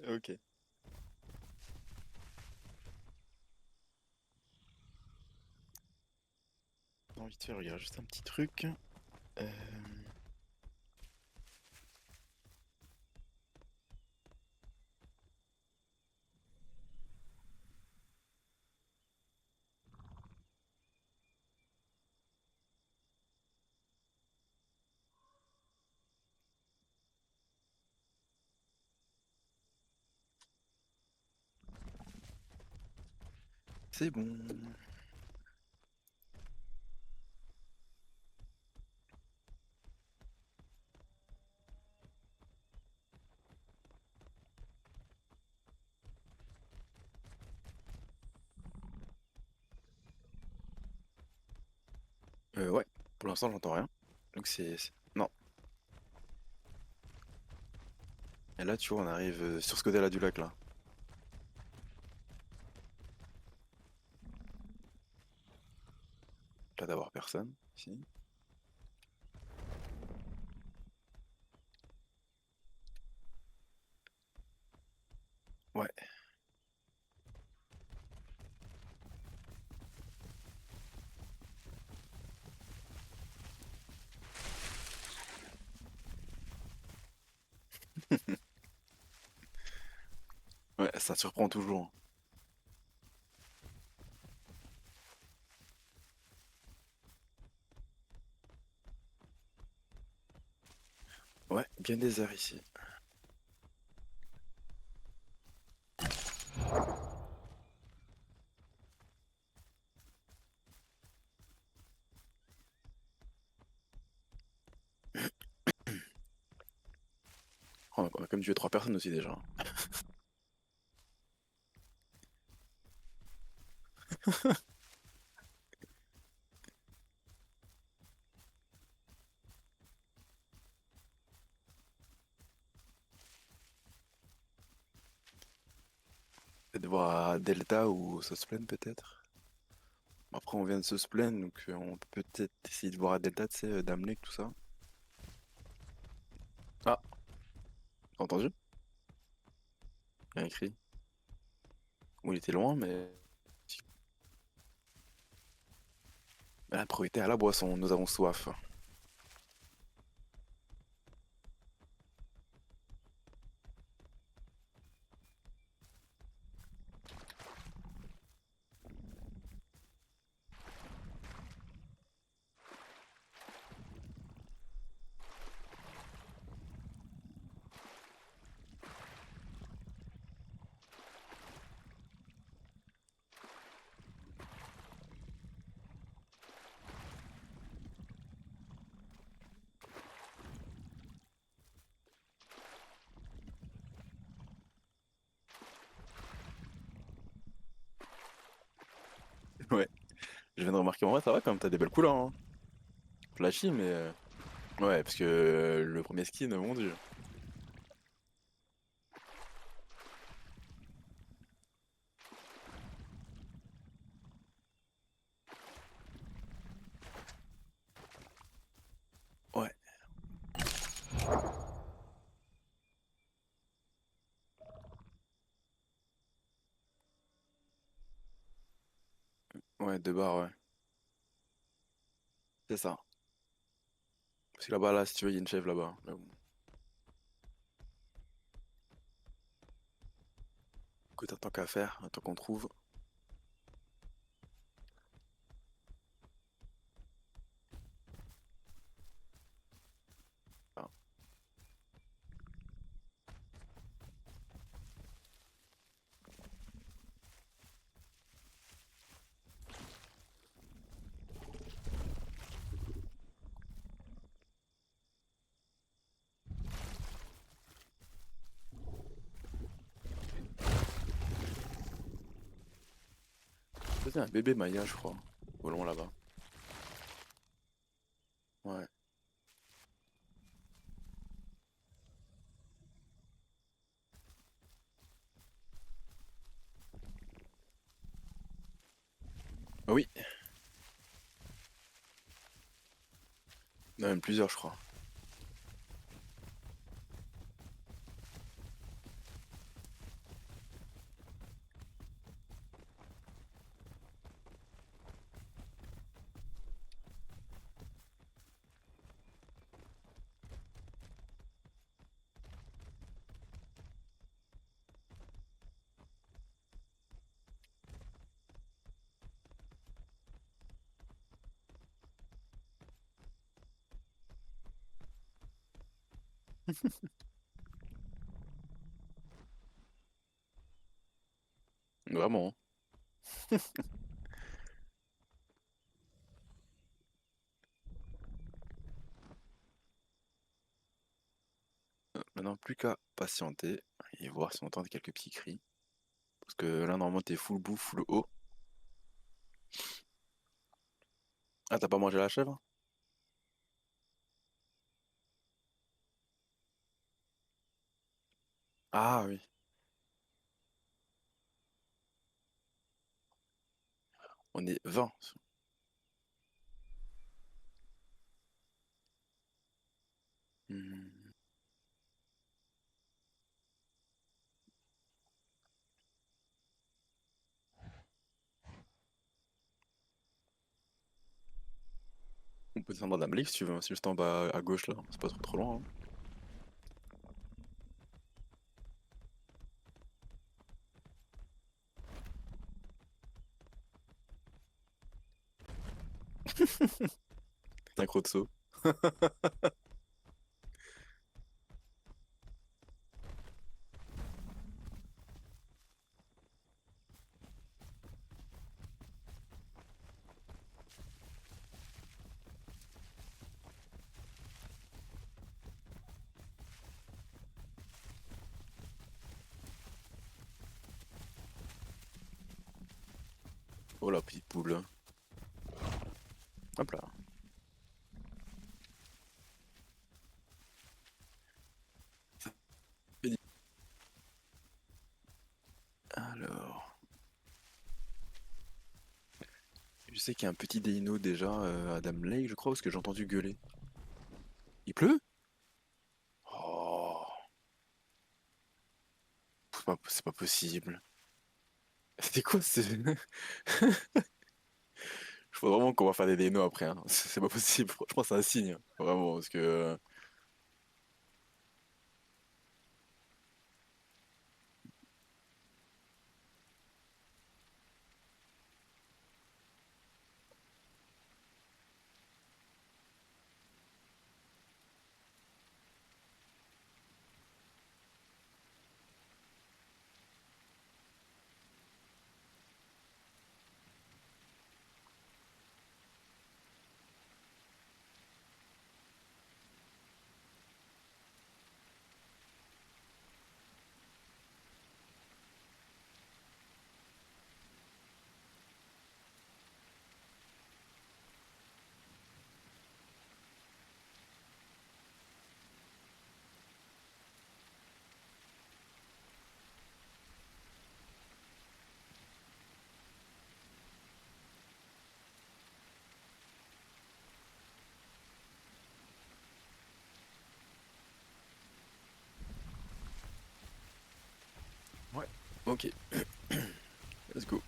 Ok. Non, vite fait, regarde juste un petit truc. Euh, c'est bon. Ouais, pour l'instant, j'entends rien. Donc Non. Et là, tu vois, on arrive sur ce côté-là du lac, là. Là, d'avoir personne, ici. Ouais. Ouais, ça surprend toujours. Ouais, bien désert ici. Oh, on a comme tué trois personnes aussi, déjà. Peut-être voir à Delta ou Sosplane, peut-être. Après, on vient de Sosplane, donc on peut peut-être essayer de voir à Delta, tu sais, Dame Lake, tout ça. Ah, t'as entendu? Il y a un cri. Bon, il était loin, mais... La priorité à la boisson, nous avons soif. Ouais, je viens de remarquer, en vrai, ça va quand même, t'as des belles couleurs, hein. Flashy, mais... Ouais, parce que le premier skin, mon dieu. Ouais, ouais, deux barres, ouais. C'est ça. Parce que là-bas, là, si tu veux, il y a une chèvre là-bas. Mais bon, écoute, un tant qu'à faire, un tant qu'on trouve. Ah, c'était un bébé Maya, je crois. Au loin là-bas. Ouais. Ah oui, il y en a même plusieurs, je crois. Vraiment. Maintenant, plus qu'à patienter et voir si on entend quelques petits cris. Parce que là, normalement, t'es full bouffe, full haut. Ah, t'as pas mangé la chèvre? Ah oui, on est 20. Hmm. On peut descendre dans la si tu veux, hein. C'est juste en bas à gauche là, c'est pas trop loin, hein. Synchro de saut. Oh la petite poule. Hop là. Ça fait du- Alors, je sais qu'il y a un petit Dino déjà à Dame Lake, je crois, parce que j'ai entendu gueuler. Il pleut? Oh, c'est pas possible. C'est quoi ce... Je crois vraiment qu'on va faire des Dinos après, hein. C'est pas possible. Je pense que c'est un signe, hein. Vraiment, parce que... Ouais. Ok, let's go.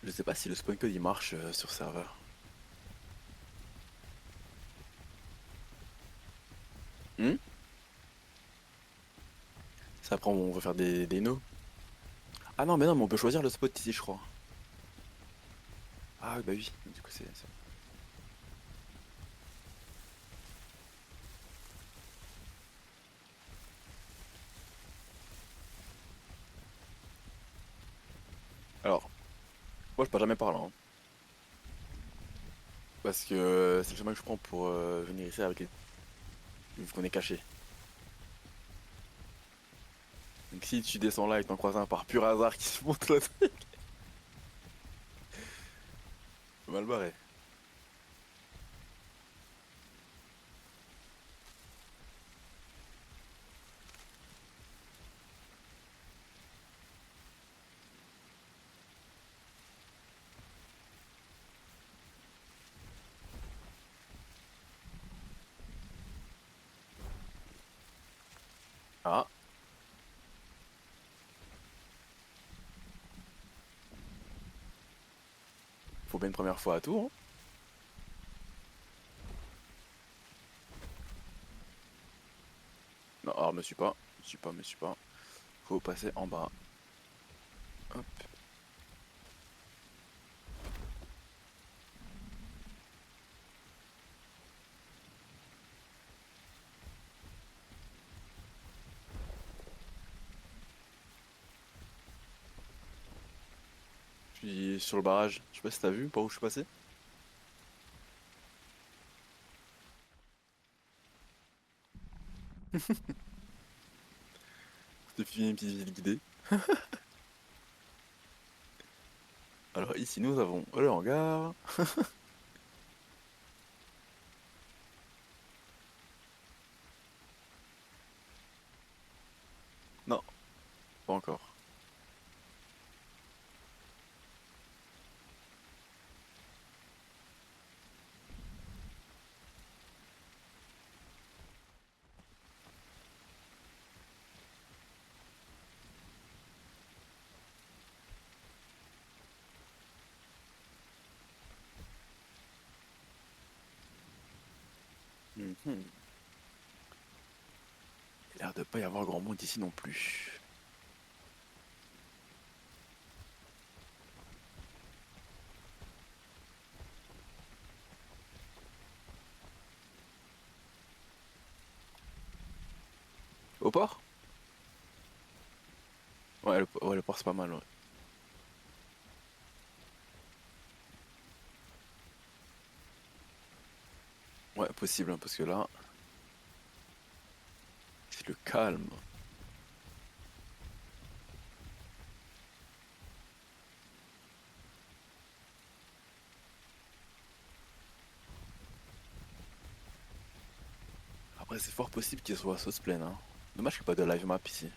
Je sais pas si le spawn code il marche sur serveur. Hmm. Ça après on va faire des no. Ah non, mais non, mais on peut choisir le spot ici, je crois. Ah oui, bah oui. Du coup, Alors, moi je passe jamais par là, hein. Parce que c'est le chemin que je prends pour venir ici avec les... vu qu'on est caché. Donc si tu descends là et que t'en croises un par pur hasard qui se monte là, mal barré. Ah, faut bien une première fois à tout, hein. Non, alors me suis pas. Me suis pas, me suis pas. Faut passer en bas. Hop. Puis sur le barrage. Je sais pas si t'as vu par où je suis passé. C'était fini une petite visite guidée. Alors ici nous avons le hangar. Non, pas encore. Mhm. Il a l'air de pas y avoir grand monde ici non plus. Au port? Ouais, ouais, le port c'est pas mal, ouais. Ouais, possible, hein, parce que là, c'est le calme. Après, c'est fort possible qu'il soit sauce pleine, hein. Dommage qu'il n'y ait pas de live map ici.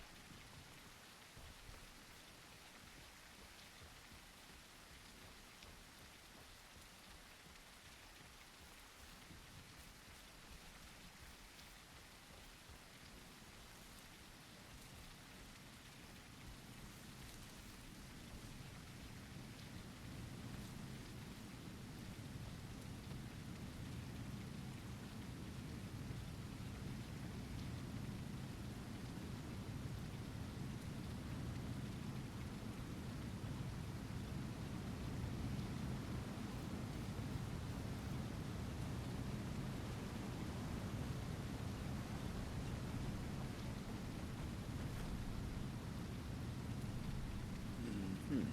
Mhm.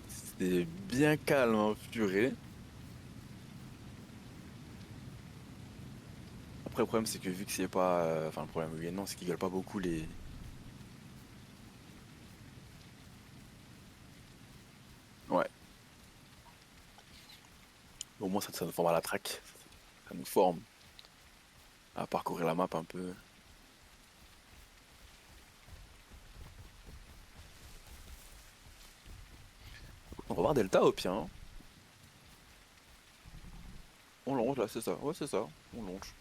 C'était bien calme, hein, purée. Après, le problème, c'est que vu que c'est pas. Enfin, le problème, oui et non, c'est qu'ils gueulent pas beaucoup les. Ouais. Au moins, ça nous forme à la track. Ça nous forme à parcourir la map un peu. On va voir Delta au pire, hein. On longe là, c'est ça. Ouais, c'est ça. On longe.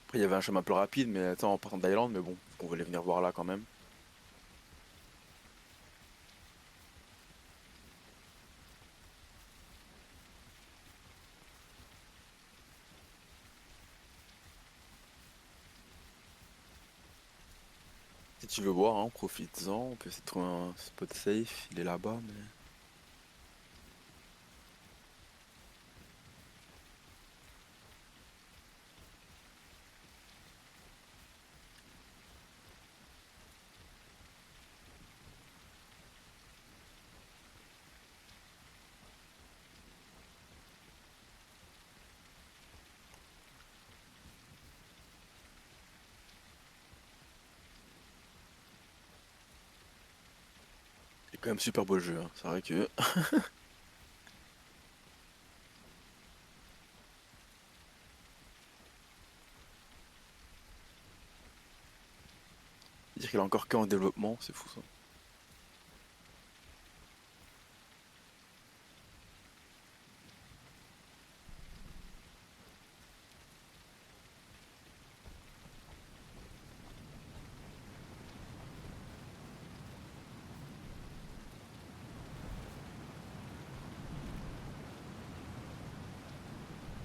Après, il y avait un chemin plus rapide, mais attends, en partant d'Island, mais bon, on voulait venir voir là quand même. Si tu veux voir, hein, profites-en. On peut essayer de trouver un spot safe. Il est là-bas, mais. C'est quand même super beau le jeu, hein. C'est vrai que. Dire qu'il est encore qu'en développement, c'est fou ça.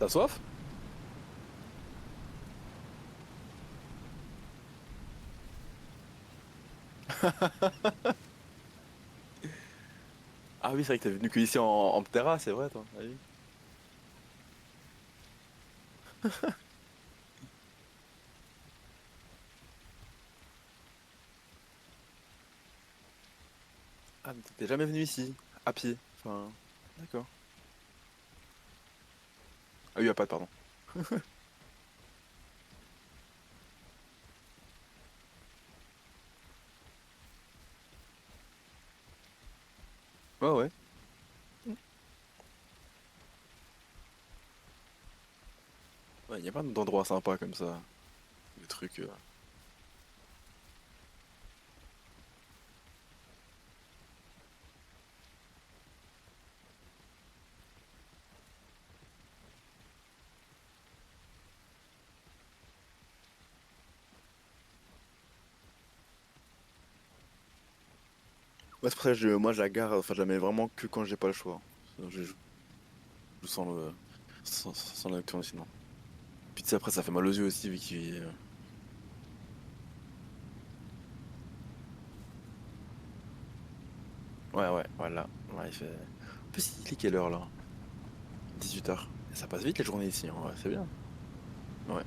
T'as soif? Ah oui, c'est vrai que t'es venu que ici en Ptera, c'est vrai, toi. Ah oui. Ah, mais t'es jamais venu ici, à pied. Enfin, d'accord. Ah oui, à pas, pardon. Ouais, ouais. Ouais, y a pas d'endroits sympas comme ça. Des trucs. Ouais, c'est pour ça que moi, je la gare, enfin, je la mets vraiment que quand j'ai pas le choix. Je joue sans sans la nocturne sinon. Puis tu sais, après, ça fait mal aux yeux aussi, vu qu'il. Ouais, ouais, voilà. Ouais, il fait. En plus, il est quelle heure là? 18h. Ça passe vite les journées ici, hein. Ouais, c'est bien. Ouais.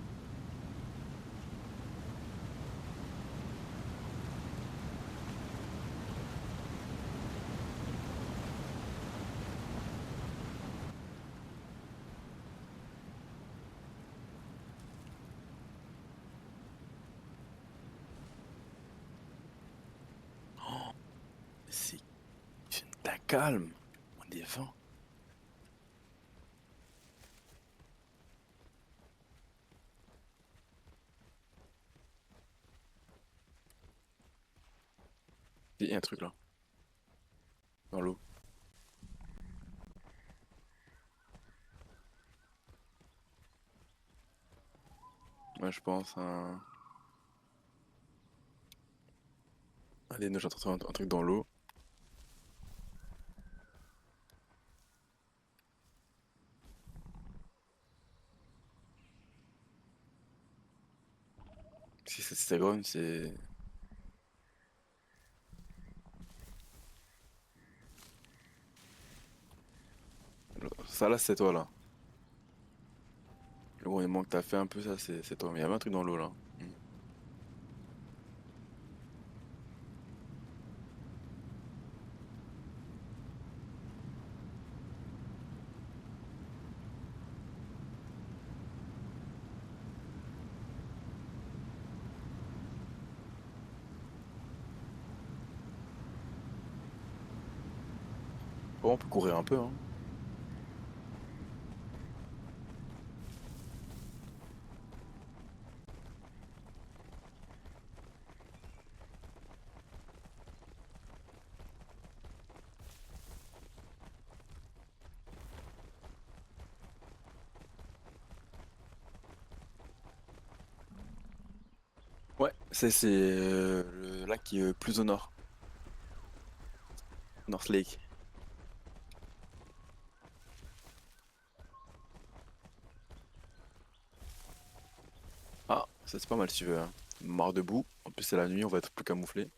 Oh, c'est d'un calme. On est 20. Il y a un truc là, dans l'eau. Ouais, je pense. Allez, nous, j'ai entendu un truc dans l'eau. Si c'est gros, c'est. Ça là, c'est toi là. Le grognement que t'as fait un peu, ça, c'est toi. Mais il y avait un truc dans l'eau là. Hmm. Bon, on peut courir un peu, hein. Ouais, c'est le lac qui est plus au nord. North Lake. Ah, ça c'est pas mal si tu veux, hein. Marre debout. En plus, c'est la nuit, on va être plus camouflé.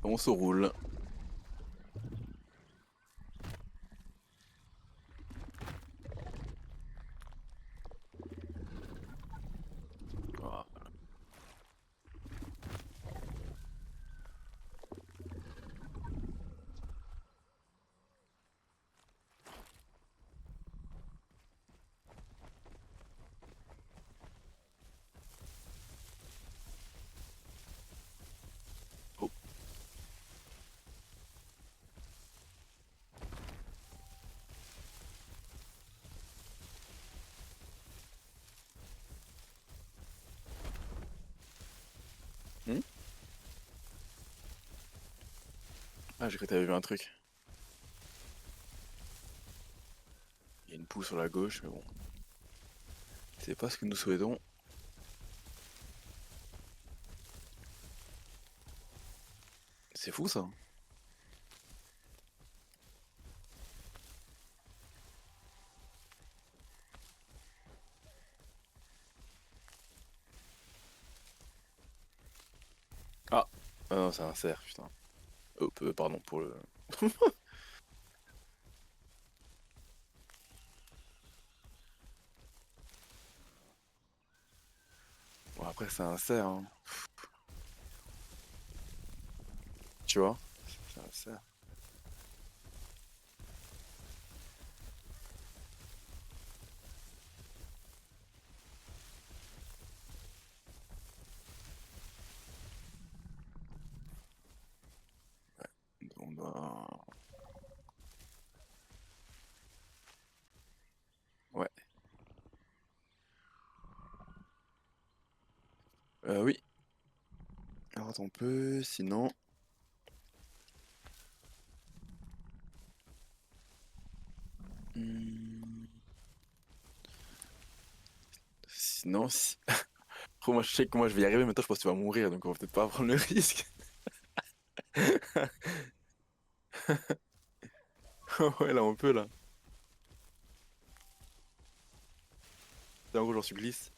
On se roule. Voilà. Oh. Hmm. Ah, j'ai cru que t'avais vu un truc. Il y a une poule sur la gauche, mais bon. C'est pas ce que nous souhaitons. C'est fou ça. Ah non, c'est un cerf, putain. Hop, pardon pour le. Bon, après, c'est un cerf, hein. Tu vois? C'est un cerf. Donc, bah, ouais. Oui. Alors, attends un peu, sinon. Hmm, sinon, si. Gros, moi, je sais que moi, je vais y arriver, mais toi, je pense que tu vas mourir, donc on va peut-être pas prendre le risque. Ouais, là, on peut, là. Là, en gros, j'en suis glisse.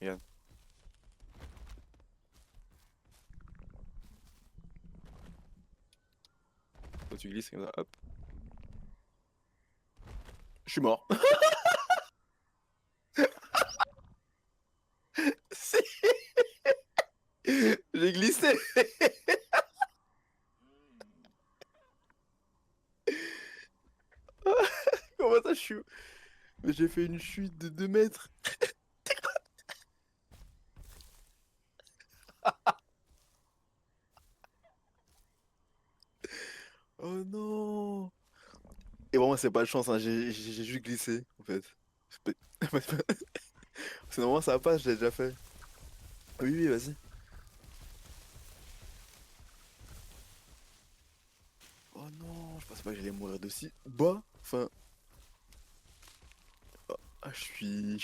Regarde. Toi, tu glisses comme ça, hop. Je suis mort. Si, j'ai glissé. Comment ça, je suis. Mais j'ai fait une chute de 2 mètres. Oh non. Et bon, moi, c'est pas de chance, hein. J'ai juste glissé, en fait. C'est pas- C'est normal, ça passe, je l'ai déjà fait. Oui, oui, vas-y. Oh non, je pensais pas que j'allais mourir de si bas. Enfin, ah, je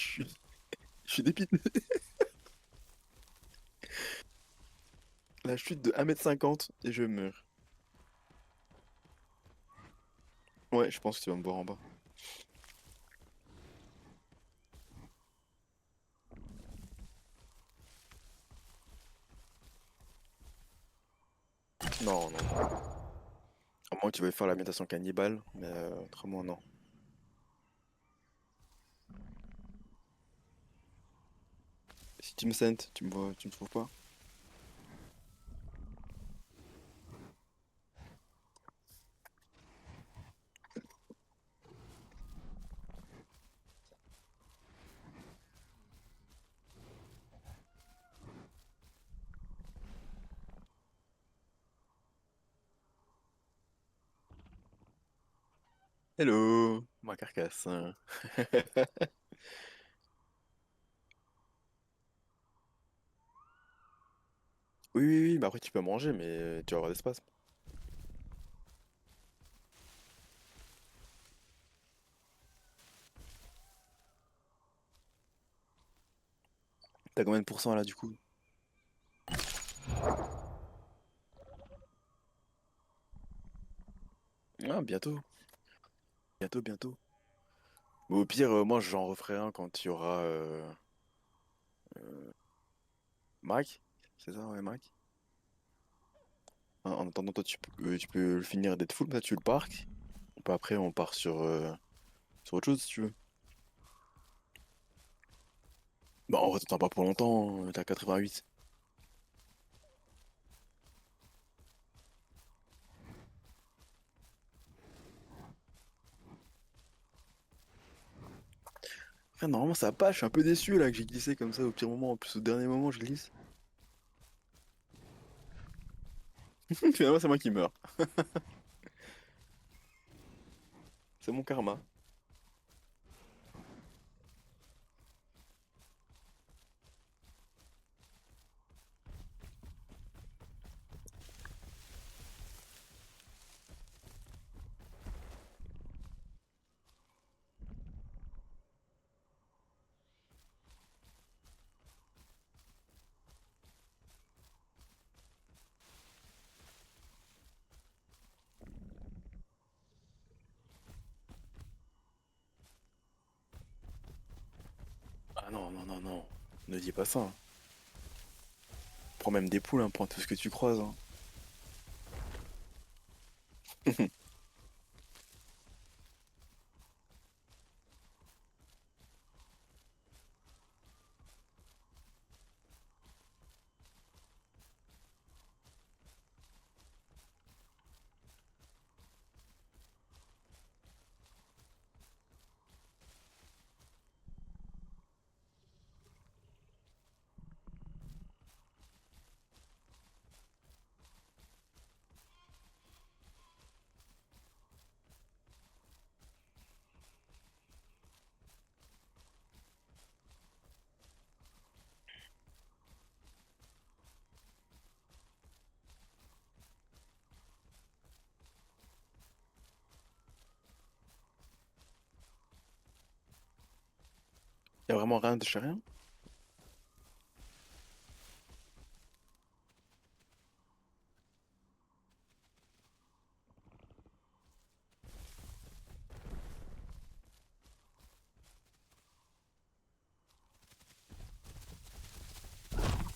suis dépité. La chute de 1,50 m et je meurs. Ouais, je pense que tu vas me boire en bas. Non, non, non. À moins que tu veuilles faire la méditation cannibale, mais autrement, non. Si tu me sentes, tu me vois, tu me trouves pas? Hello, ma carcasse. Oui, oui, oui, mais après tu peux manger, mais tu vas avoir des spasmes. T'as combien de pourcents là du coup? Ah, bientôt, bientôt, bientôt. Mais au pire, moi j'en referai un quand il y aura euh, Mac. C'est ça, ouais, Mac. En attendant, toi tu peux le finir d'être full, ça tu le parques. Après, on part sur autre chose si tu veux. Bah, en vrai, t'attends pas pour longtemps, t'as 88. Frère, normalement ça passe, je suis un peu déçu là que j'ai glissé comme ça au pire moment. En plus, au dernier moment, je glisse. Finalement, c'est moi qui meurs. C'est mon karma. Ah non, non, non, non. Ne dis pas ça, hein. Prends même des poules, hein, prends tout ce que tu croises, hein. Y a vraiment rien de chez rien?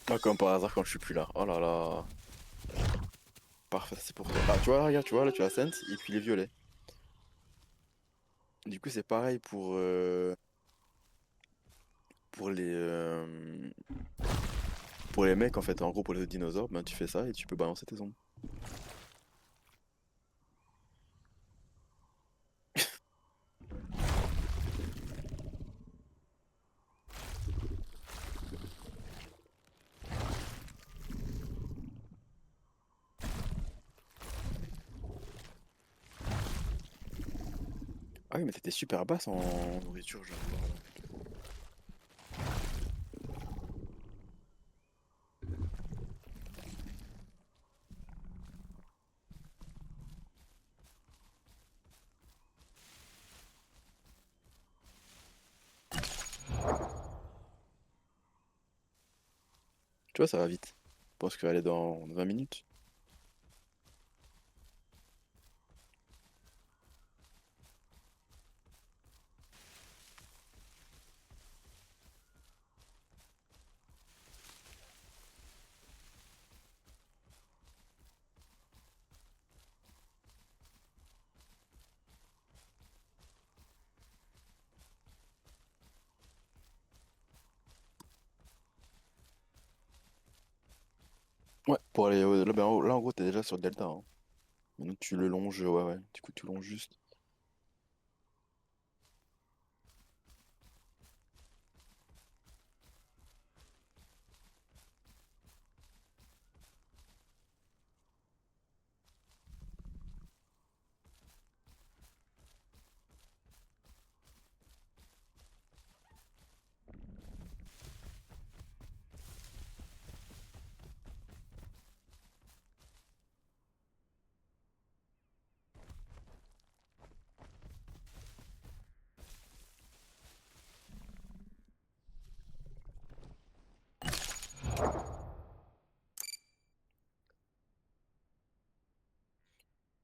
Ah, comme par hasard quand je suis plus là. Oh là là. Parfait, c'est pour toi. Ah, tu vois, regarde, tu vois, là, tu as Sense et puis les violets. Du coup, c'est pareil pour pour les mecs, en fait. En gros, pour les dinosaures, ben, tu fais ça et tu peux balancer tes ombres. Ah oui, mais t'étais super basse en nourriture, genre. Tu vois, ça va vite. Je pense qu'elle est dans 20 minutes. Ouais, pour aller là, ben, là, en gros, t'es déjà sur le delta, hein. Maintenant, tu le longes, ouais, ouais. Du coup, tu longes juste.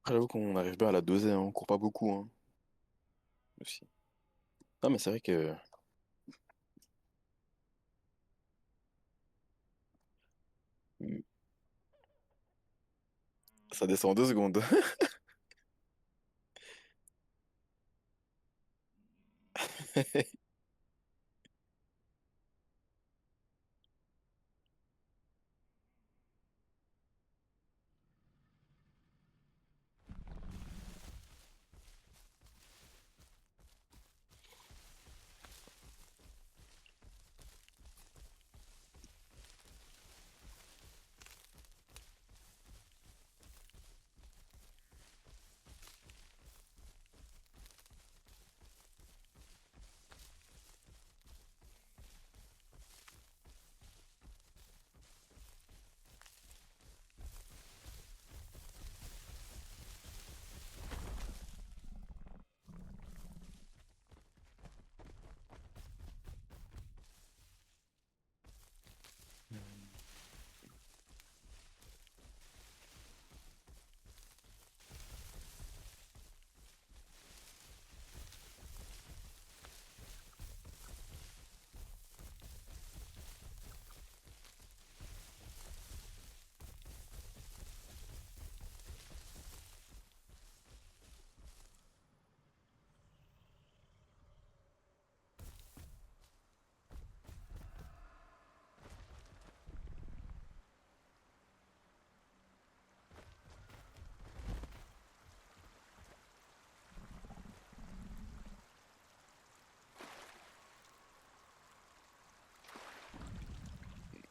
Après, j'avoue qu'on arrive bien à la doser, hein. On court pas beaucoup, hein, aussi. Non, mais c'est vrai que ça descend en 2 secondes.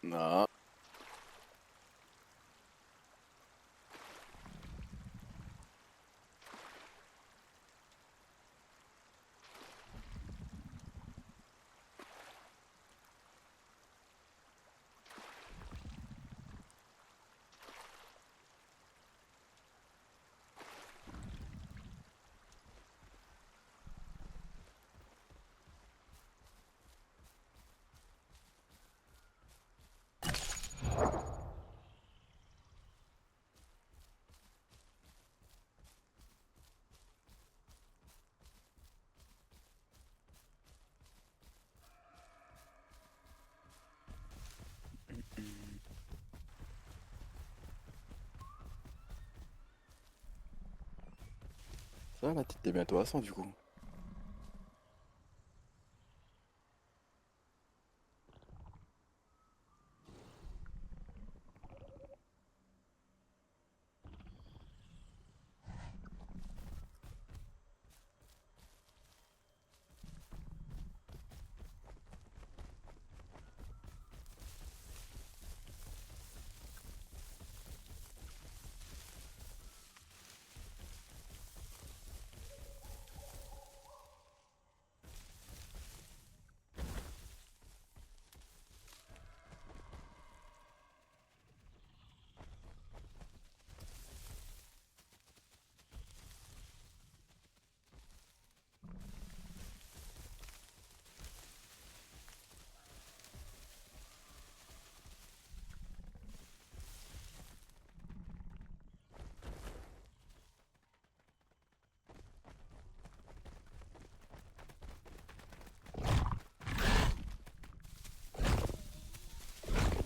Non. Ça va, la tête est bientôt à 100 du coup.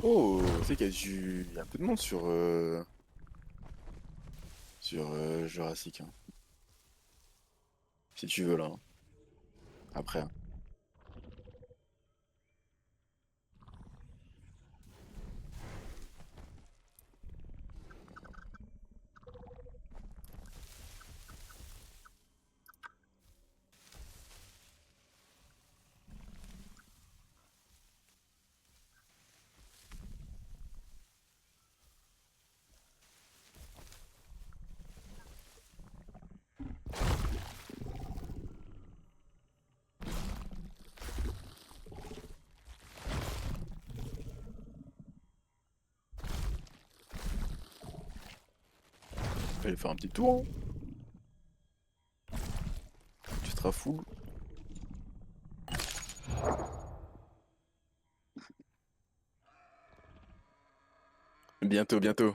Oh, c'est qu'il y a il y a un peu de monde sur Jurassic, hein. Si tu veux là, hein. Après, hein. Je vais aller faire un petit tour, hein. Tu seras fou. Bientôt, bientôt.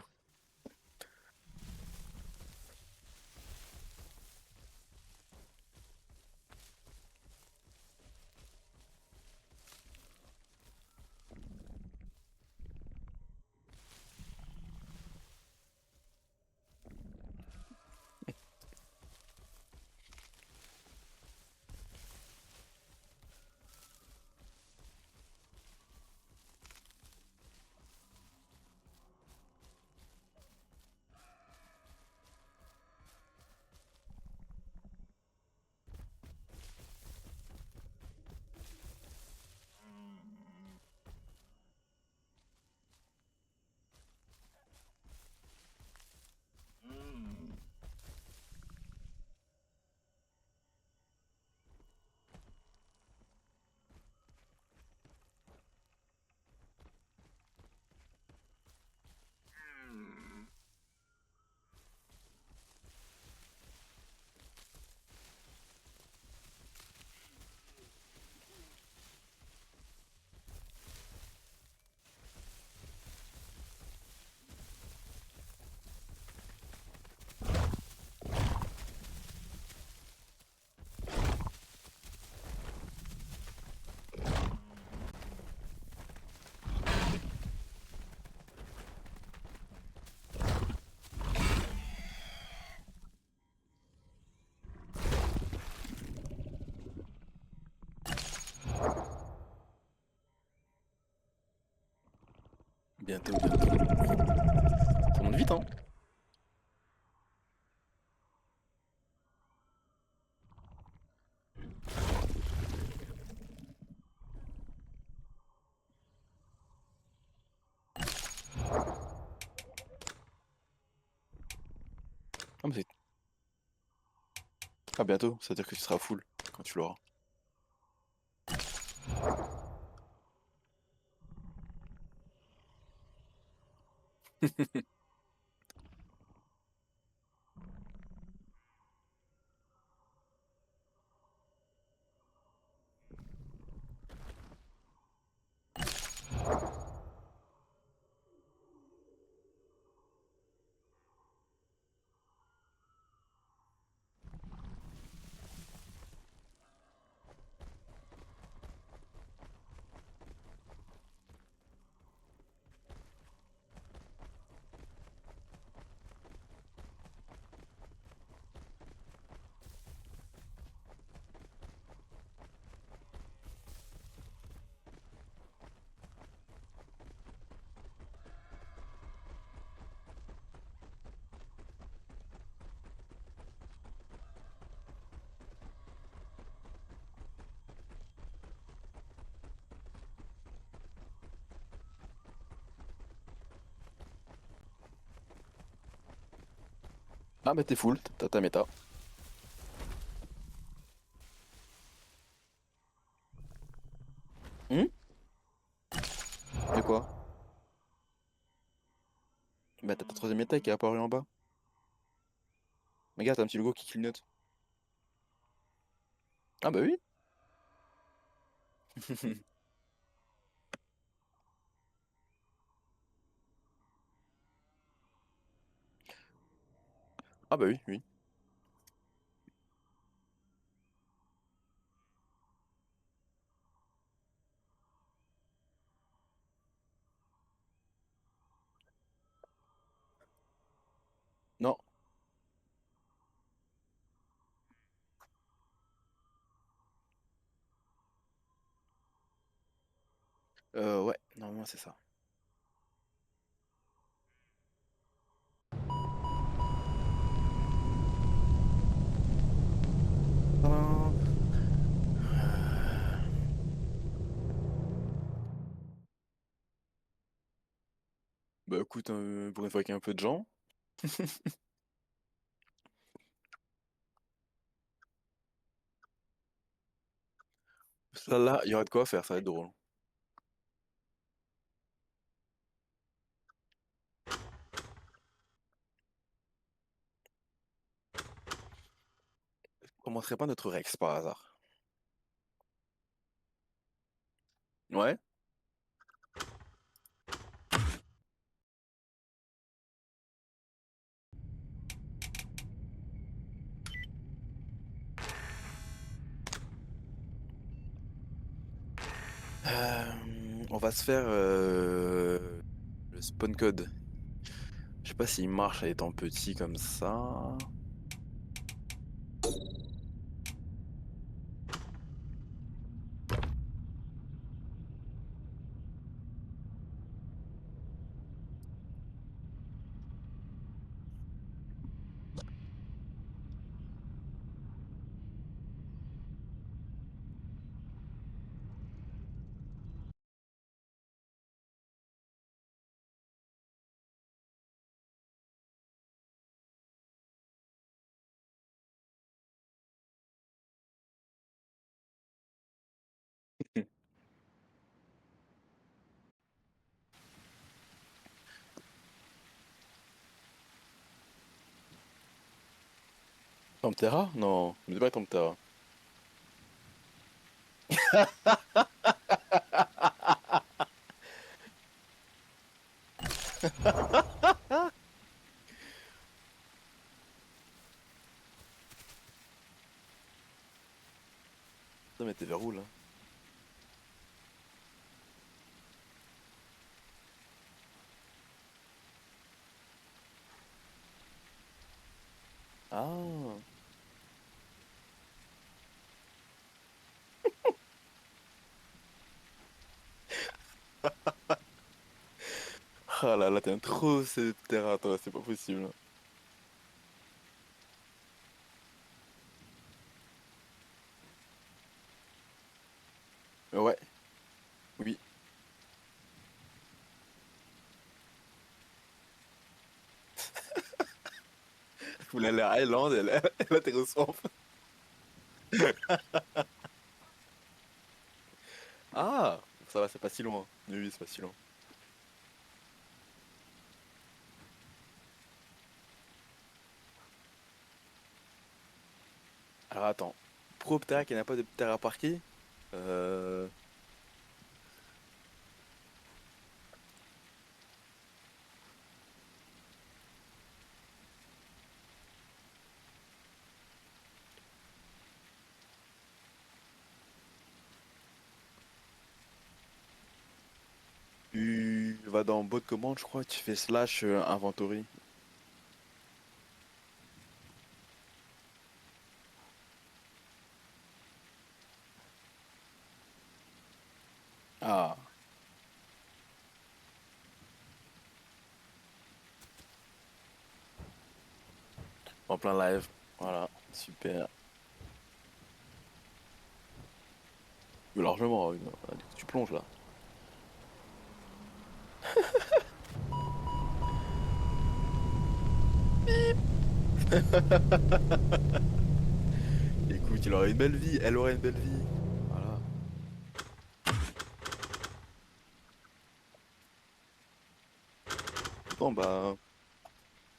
Bientôt, bientôt. Ça monte vite, hein. À bientôt, c'est-à-dire que tu seras full quand tu l'auras. Ah bah t'es full, t'as ta méta. Hmm. De quoi? Bah t'as ta troisième méta qui est apparue en bas. Regarde, t'as un petit logo qui clignote. Ah bah oui. Ah bah oui, oui. Non. Ouais, normalement c'est ça. Tadam. Bah écoute, pour une fois qu'il y a un peu de gens, ça là, il y aura de quoi faire, ça va être drôle. On commencerait pas notre Rex par hasard. Ouais. On va se faire le spawn code. Je sais pas s'il marche en étant petit comme ça. Temptera? Non, mais pas Temptera. Non mais t'es vers où là? Ah. Ah là là, t'es un trop terrain, toi, c'est pas possible. Ouais, oui. Vous voulez aller à Island, elle atterrit au swamp. Ah! Ça va, c'est pas si loin. Oui, oui, c'est pas si loin. Alors attends. Proptera qui n'a pas de terre à parquer? Euh... Tu vas dans bot commande, je crois, tu fais slash inventory. Ah, en plein live. Voilà, super. Mais largement, oui, tu plonges là. Écoute, il aurait une belle vie, elle aurait une belle vie. Voilà. Bon bah,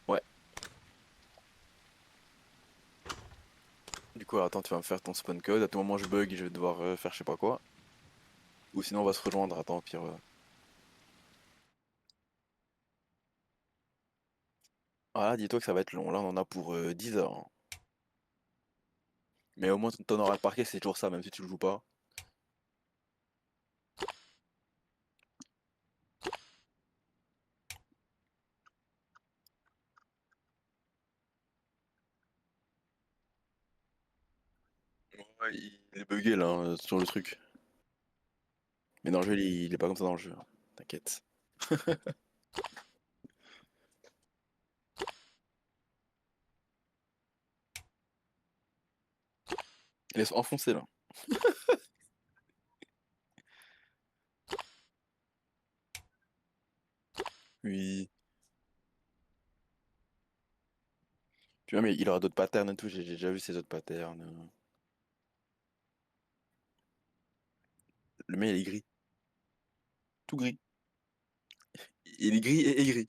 ouais. Du coup, attends, tu vas me faire ton spawn code. À tout moment, je bug et je vais devoir faire je sais pas quoi. Ou sinon, on va se rejoindre. Attends, au pire. Voilà, dis-toi que ça va être long. Là, on en a pour 10 heures, hein. Mais au moins, ton oral parquet, c'est toujours ça, même si tu le joues pas. Ouais, il est bugué là, sur le truc. Mais dans le jeu, il est pas comme ça dans le jeu, hein. T'inquiète. Laisse enfoncer là. Oui. Puis même, il aura d'autres patterns et tout. J'ai déjà vu ces autres patterns. Le mec, il est gris. Tout gris. Il est gris et aigri.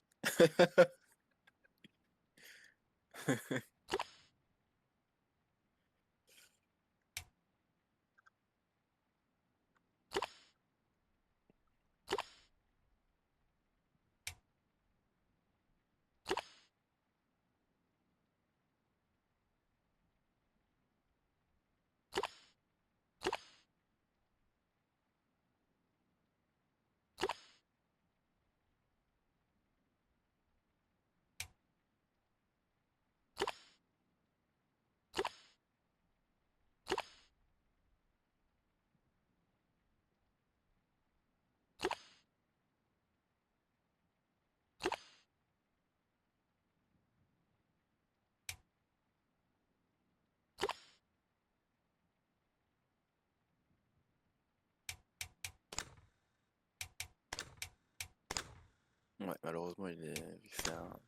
Ouais, malheureusement, il est. Vu que c'est un.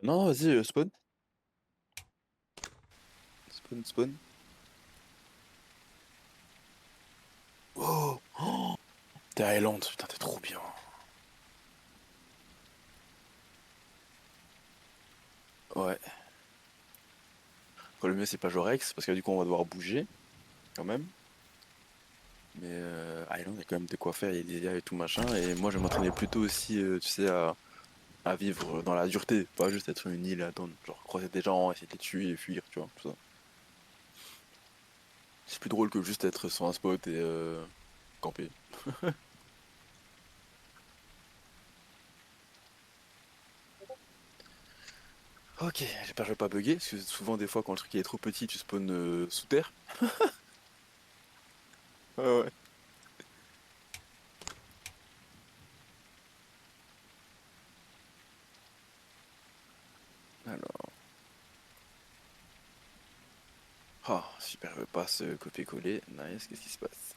Non, vas-y, spawn. Spawn, spawn. Oh! Oh, t'es Island, putain, t'es trop bien. Ouais. Quoi, le mieux, c'est pas Jorex, parce que du coup, on va devoir bouger, quand même. Mais Island, il y a quand même de quoi faire, il y a des IA et tout machin. Et moi, je vais m'entraîner plutôt aussi, tu sais, à vivre dans la dureté, pas juste être sur une île et attendre. Genre, croiser des gens, essayer de les tuer et fuir, tu vois, tout ça. C'est plus drôle que juste être sur un spot et camper. Ok, j'espère que je vais pas bugger, parce que souvent des fois quand le truc il est trop petit, tu spawns sous terre. Ouais, ouais. Alors, ah, super, je passe copier-coller. Nice, qu'est-ce qui se passe?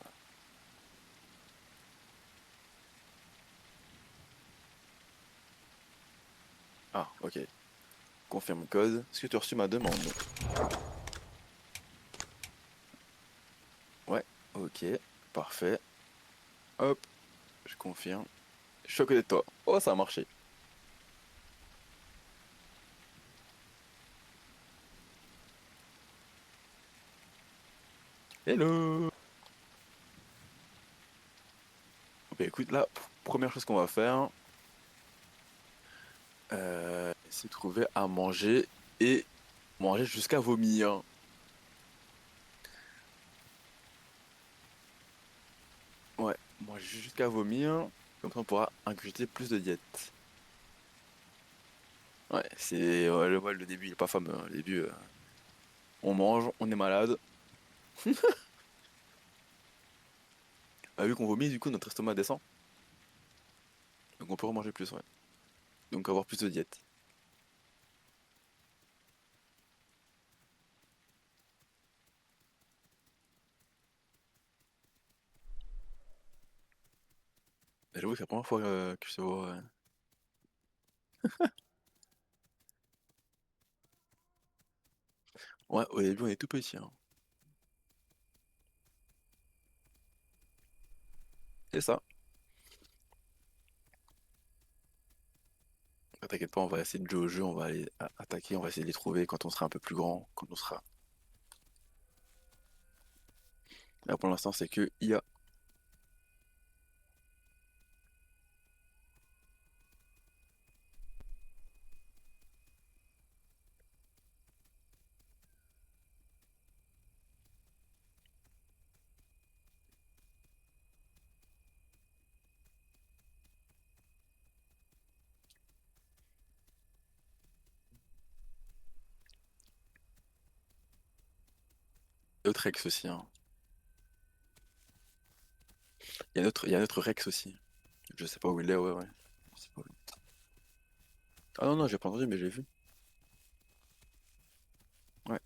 Ah, ok. Confirme code. Est-ce que tu as reçu ma demande? Ouais, ok, parfait. Hop, je confirme. Je suis à côté de toi. Oh, ça a marché. Hello! Bah écoute, là, première chose qu'on va faire, c'est trouver à manger et manger jusqu'à vomir. Ouais, manger jusqu'à vomir, comme ça on pourra ingurgiter plus de diète. Ouais, ouais, le début il est pas fameux, hein. Le début, on mange, on est malade. Bah, vu qu'on vomit, du coup notre estomac descend, donc on peut remanger plus, ouais. Donc avoir plus de diète. Bah, j'avoue que c'est la première fois que je te vois. Ouais, au début on est tout petit, hein. C'est ça. T'inquiète pas, on va essayer de jouer au jeu, on va aller attaquer, on va essayer de les trouver quand on sera un peu plus grand, quand on sera. Là pour l'instant c'est que IA. Et autre Rex aussi, hein. Il y a un autre Rex aussi. Je sais pas où il est, ouais, ouais. Je sais pas où il est. Ah non, non, j'ai pas entendu, mais j'ai vu. Ouais.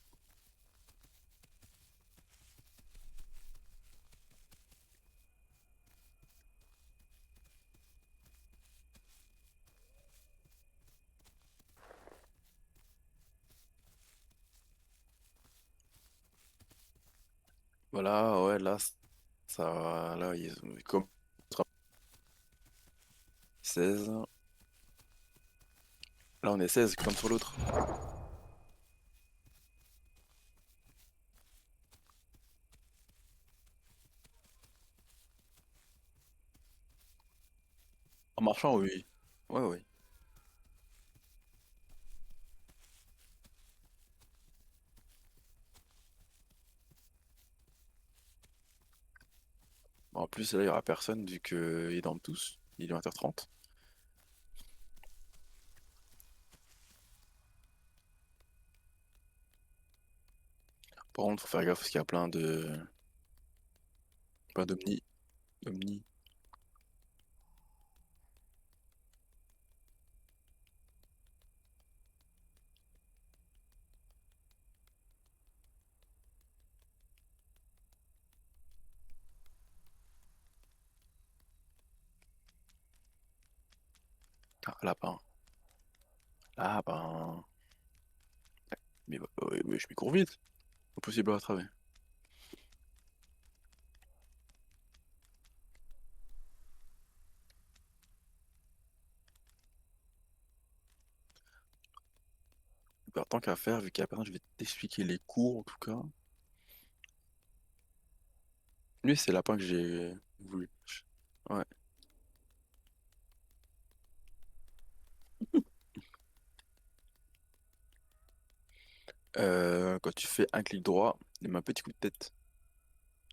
Voilà, ouais, là, ça, là, ils ont comme 16. Là, on est 16 comme sur l'autre. En marchant, oui. Ouais, ouais. Bon, en plus, là, il y aura personne vu qu'ils dorment tous. Il est 20h30. Par contre, faut faire gaffe parce qu'il y a plein d'omnis. Ah, lapin. Lapin. Mais ouais, ouais, je m'y cours vite. Impossible à attraper. Bah, tant qu'à faire, vu qu'il y a personne, je vais t'expliquer les cours en tout cas. Lui, c'est le lapin que j'ai voulu. Ouais. Quand tu fais un clic droit, il met un petit coup de tête.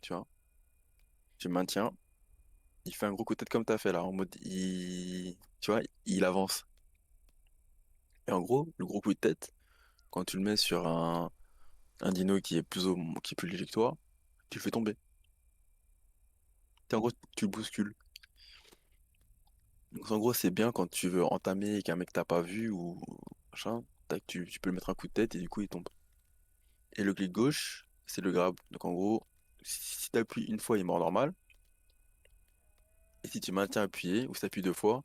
Tu vois. Tu maintiens. Il fait un gros coup de tête comme t'as fait là, en mode tu vois, il avance. Et en gros, le gros coup de tête, quand tu le mets sur un dino qui est plus léger que toi, tu le fais tomber. En gros, tu le bouscules. Donc en gros, c'est bien quand tu veux entamer et qu'un mec t'a pas vu ou machin, tac, tu peux lui mettre un coup de tête et du coup il tombe. Et le clic gauche, c'est le grab. Donc en gros, si t'appuies une fois, il est mort normal. Et si tu maintiens appuyé ou si t'appuies deux fois,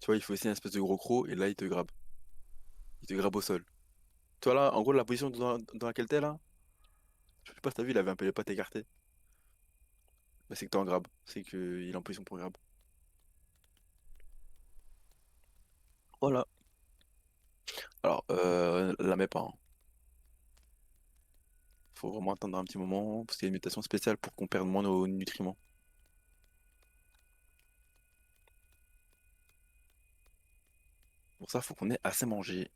tu vois, il fait aussi un espèce de gros croc et là il te grabe. Il te grabe au sol. Toi là, en gros, la position dans laquelle t'es là, je sais pas si t'as vu, il avait un peu les pattes écartées. Bah, c'est que t'es en grab. C'est qu'il est en position pour grab. Voilà. Alors, la mets pas, hein. Faut vraiment attendre un petit moment parce qu'il y a une mutation spéciale pour qu'on perde moins nos nutriments. Pour ça, faut qu'on ait assez mangé.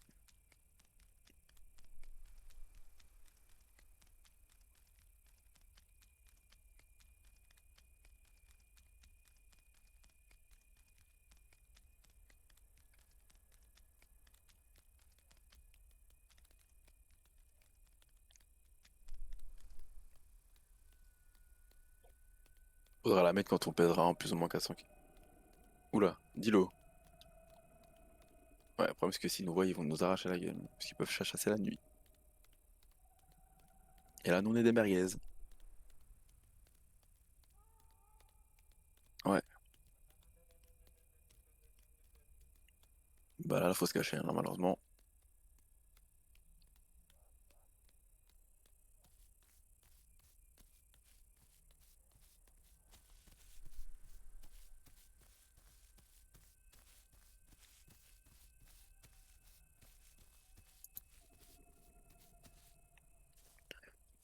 Faudra la mettre quand on pèsera en plus ou moins 400 kilos. Oula, dis-le. Ouais, le problème c'est que s'ils nous voient, ils vont nous arracher la gueule. Parce qu'ils peuvent chasser la nuit. Et là, nous, on est des merguez. Ouais. Bah là, faut se cacher, hein, malheureusement.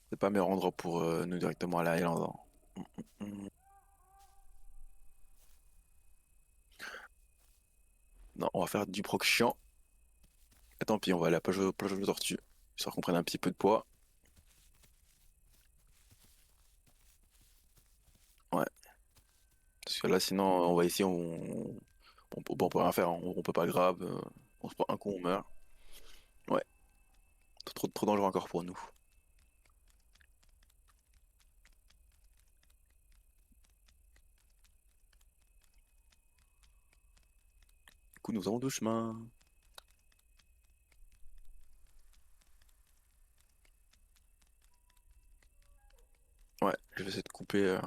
C'est pas le meilleur endroit pour nous directement aller à Island, hein. Mm. Non, on va faire du proc chiant. Et tant pis, on va aller à plage de tortue. Histoire qu'on prenne un petit peu de poids. Ouais. Parce que là, sinon, on va ici, on peut rien faire, hein. On peut pas grave. On se prend un coup, on meurt. Ouais. Trop dangereux encore pour nous. Du coup, nous avons deux chemins. Ouais, je vais essayer de couper.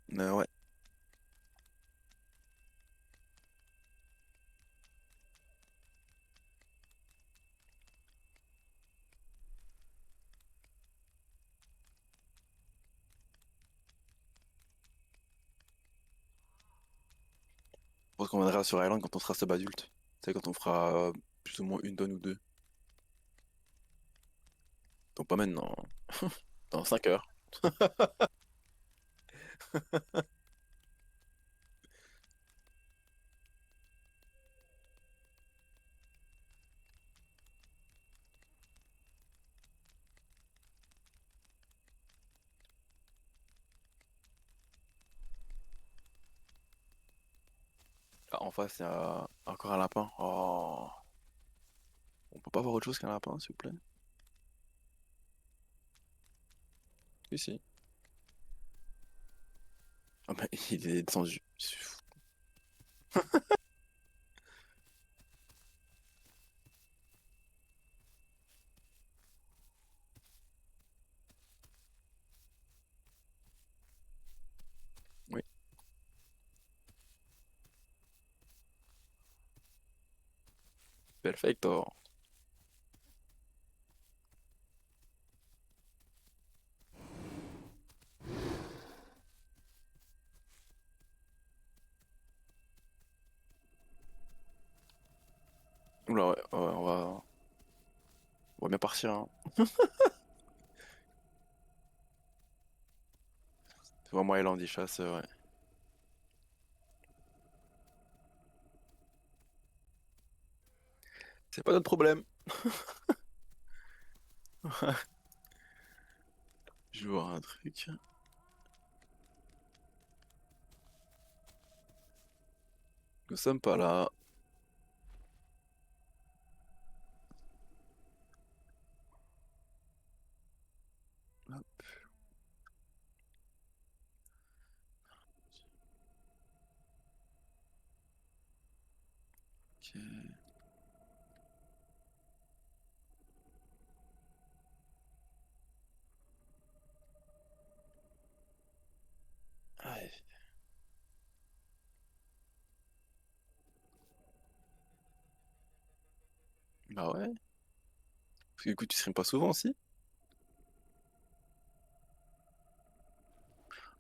Ouais. Je pense qu'on viendra sur Island quand on sera sub-adulte. C'est quand on fera plus ou moins une tonne ou deux. Donc pas maintenant, hein. Dans 5 heures. Ah, en face, il y a encore un lapin. Oh. On peut pas voir autre chose qu'un lapin, s'il vous plaît? Si, si. Ah bah, il est descendu. C'est fou. Oui, perfecto. Oula, ouais, ouais, on va bien partir, hein. C'est vraiment Island, il chasse, ouais. C'est pas notre problème. Je vais voir un truc. Nous sommes pas là. Ok. Ah, ouais. Bah ouais. Parce que écoute, tu streames pas souvent aussi?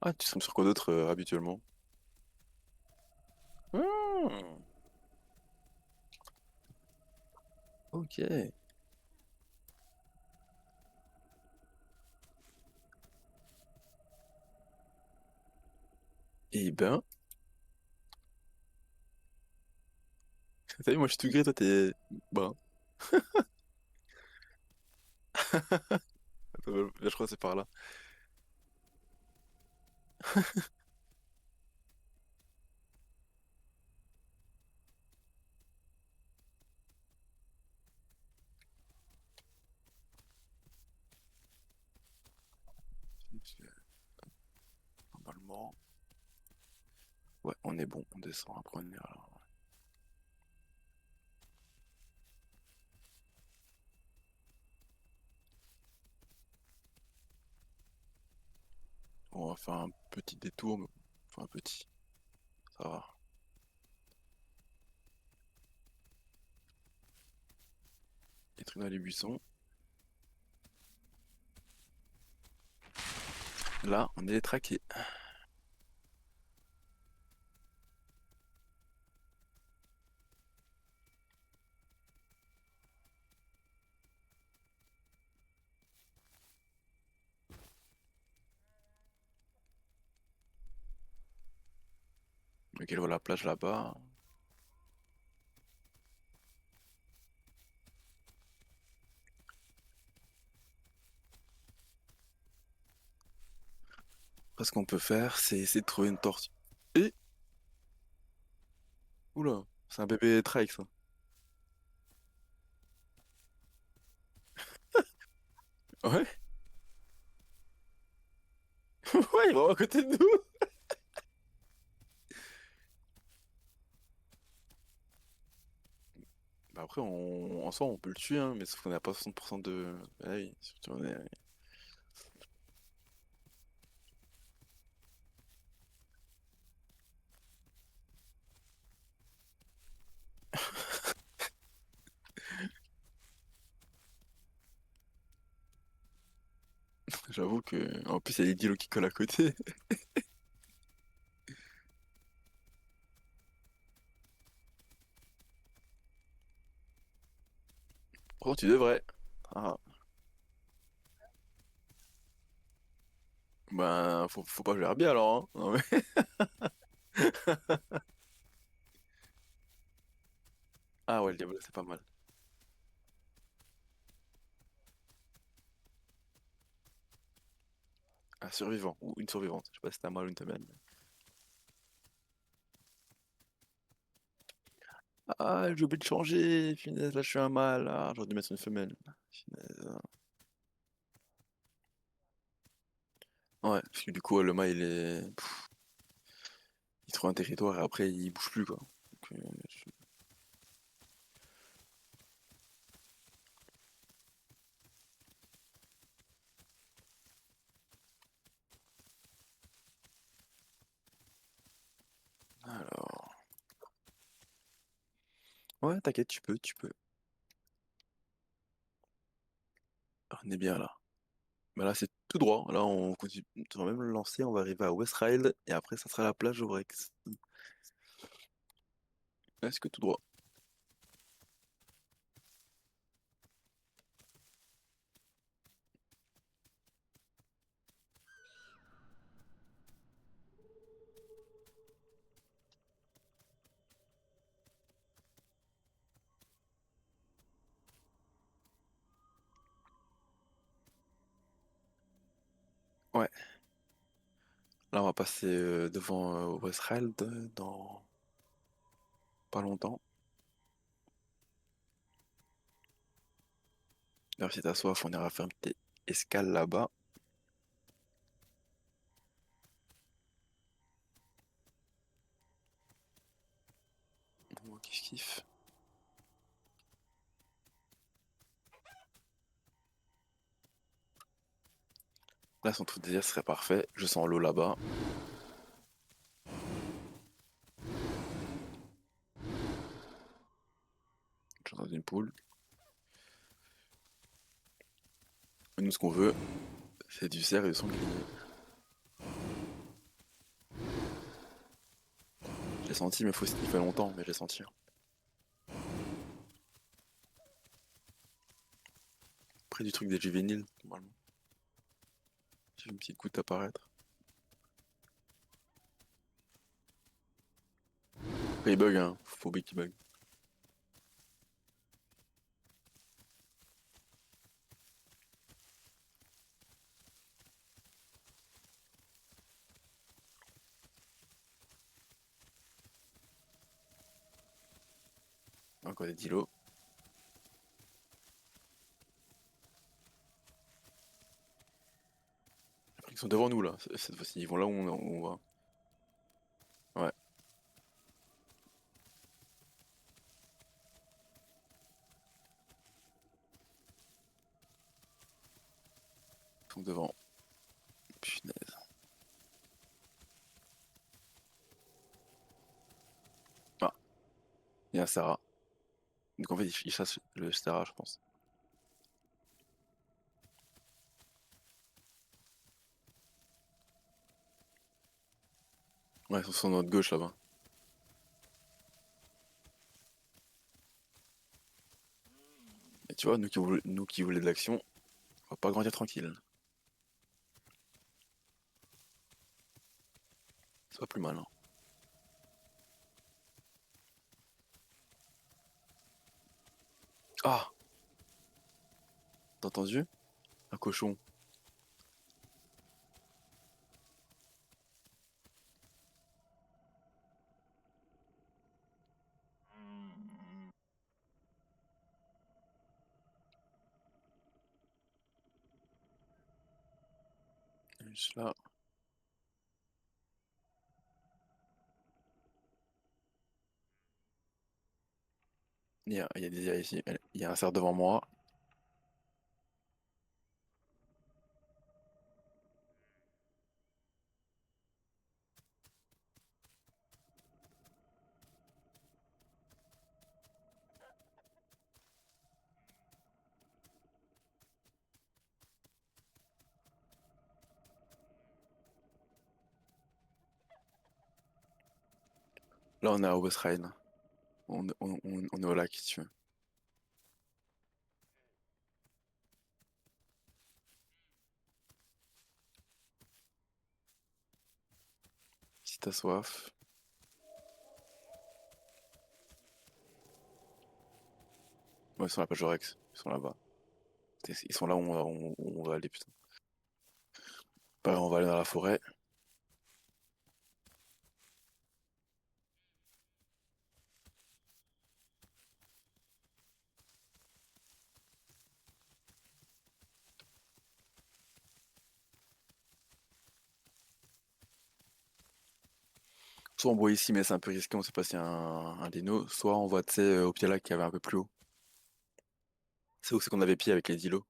Ah, tu streames sur quoi d'autre habituellement? Hmm, ok. Eh ben, t'as vu, moi je suis tout gris, toi t'es. Bah, attends, je crois que c'est par là. Normalement. Ouais, on est bon, on descend, après on ira là. On va faire un petit détour, mais enfin un petit, ça va. Les trucs dans les buissons. Là, on est traqué. Ok, voilà la plage là-bas. Après, ce qu'on peut faire, c'est essayer de trouver une tortue. Et, oula, c'est un bébé trike ça. Ouais, ouais, il est vraiment à côté de nous. Bah après, en soi, on peut le tuer, hein, mais sauf qu'on n'a pas 60% de. Ah oui, surtout on est. J'avoue que. En plus, il y a les dilos qui collent à côté. Oh, tu devrais. Ah, ben, faut pas jouer bien alors, hein. Non, mais... Ah ouais, le diable, c'est pas mal. Un survivant ou une survivante. Je sais pas si t'as un mâle ou une femelle. Ah, j'ai oublié de changer. Finesse, là, je suis un mâle. Ah, j'aurais dû mettre une femelle. Finesse. Ouais, parce que du coup, le mâle, il trouve un territoire et après, il bouge plus, quoi. Donc, alors. Ouais, t'inquiète, tu peux. Ah, on est bien là. Bah là, c'est tout droit. Là, on continue. On va même le lancer. On va arriver à West Ride et après, ça sera la plage au Rex. Est-ce que tout droit? Ouais. Là, on va passer devant West Ride dans pas longtemps. D'ailleurs, si t'as soif, on ira faire une petite escale là-bas. Moi, kiff kiff. Là, son truc désir serait parfait. Je sens l'eau là-bas. Je suis dans une poule. Et nous, ce qu'on veut, c'est du cerf et du sanglier. Je l'ai senti, mais il fait longtemps, mais je l'ai senti. Près du truc des juvéniles, normalement. J'ai une petite goutte apparaître. Après, il bug, hein. Faut bien qu'il bug. Encore des dilos. Après, ils sont devant nous, là. Cette fois-ci, ils vont là où on va. Ouais, ils sont devant. Punaise. Ah, il y a un Sarah. Donc en fait, ils chassent le Sarah, je pense. Ouais, ils sont sur notre gauche, là-bas. Et tu vois, nous qui voulons de l'action, on va pas grandir tranquille. C'est pas plus mal, hein. Ah! T'as entendu? Un cochon. Juste là. Il y a des IA ici. Il y a un cerf devant moi. Là, on est à West Rhine. On est au lac, si tu veux. Si t'as soif. Ouais, ils sont à la plage Rex. Ils sont là-bas. Ils sont là où on va aller, putain. Bah, on va aller dans la forêt. Soit on voit ici, mais c'est un peu risqué, on sait pas s'il y a un dino. Soit on voit, tu sais, au pied lac qui avait un peu plus haut. C'est où c'est qu'on avait pied avec les îlots.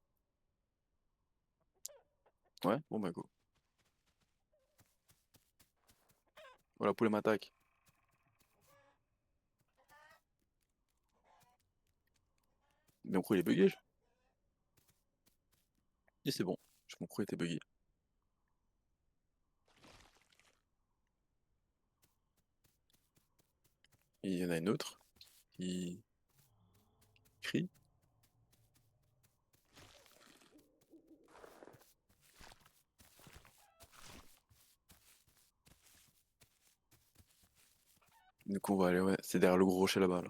Ouais, bon bah go. Voilà, poulet m'attaque. Mais mon crew il est bugué. Et c'est bon. Mon crew était bugué. Et il y en a une autre qui crie. Donc on va aller, ouais, c'est derrière le gros rocher là-bas, là.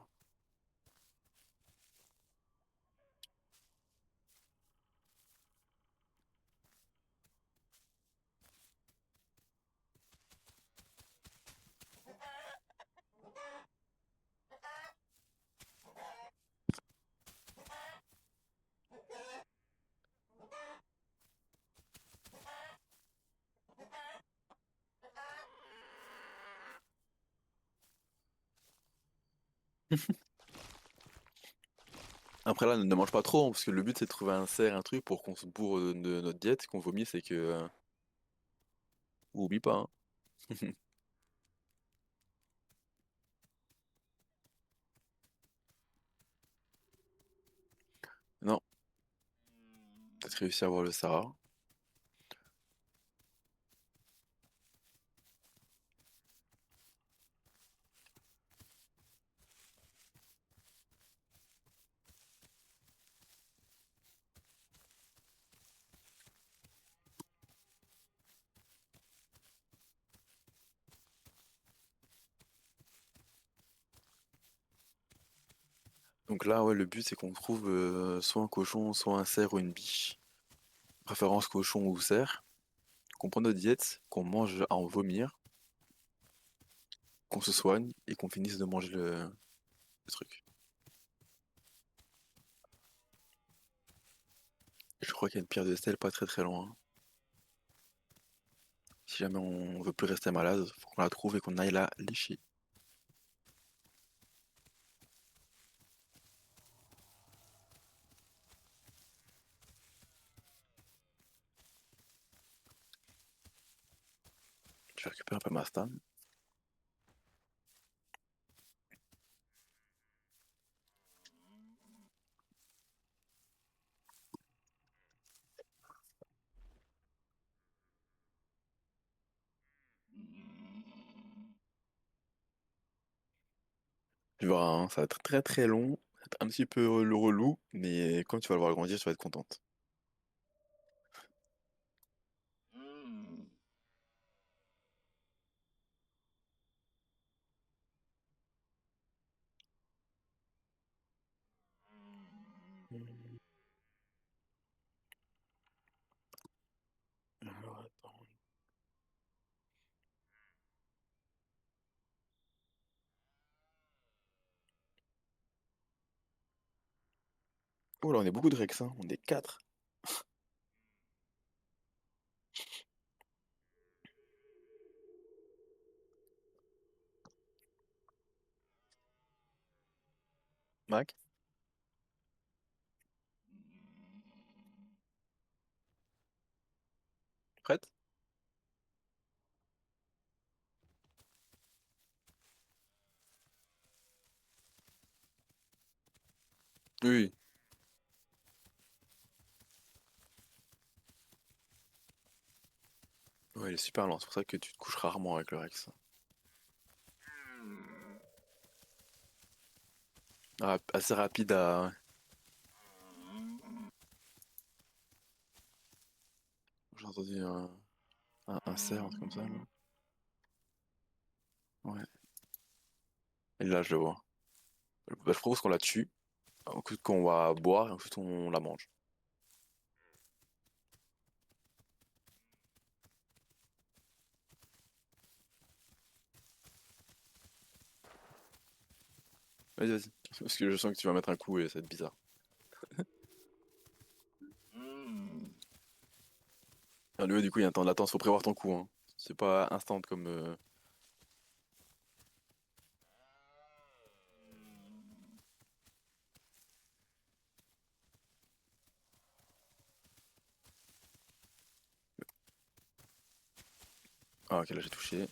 Après là, ne mange pas trop, hein, parce que le but c'est de trouver un cerf, un truc pour qu'on se bourre de notre diète, qu'on vomisse et que... oublie pas, hein. Non, peut-être réussi à voir le Sahara. Donc là, ouais, le but c'est qu'on trouve soit un cochon, soit un cerf ou une biche. Préférence cochon ou cerf. Qu'on prenne notre diète, qu'on mange à en vomir, qu'on se soigne et qu'on finisse de manger le truc. Je crois qu'il y a une pierre de sel pas très très loin. Si jamais on veut plus rester malade, faut qu'on la trouve et qu'on aille la lécher. Je vais récupérer un peu ma stam. Tu verras, hein, ça va être très très long, ça va être un petit peu le relou, mais quand tu vas le voir grandir, tu vas être contente. Alors, attends. Oh là, on est beaucoup de Rex, hein. On est 4. Mac, prête? Oui. Ouais, il est super lent, c'est pour ça que tu te couches rarement avec le Rex. Assez rapide à... J'ai entendu un cerf, un truc comme ça, là. Ouais. Et là, je le vois. Bah, je propose qu'on la tue, ensuite qu'on va boire, et ensuite on la mange. Vas-y, vas-y. Parce que je sens que tu vas mettre un coup et ça va être bizarre. Ah, du coup, il y a un temps de latence, faut prévoir ton coup, hein. C'est pas instant comme... Ah, ok, là j'ai touché.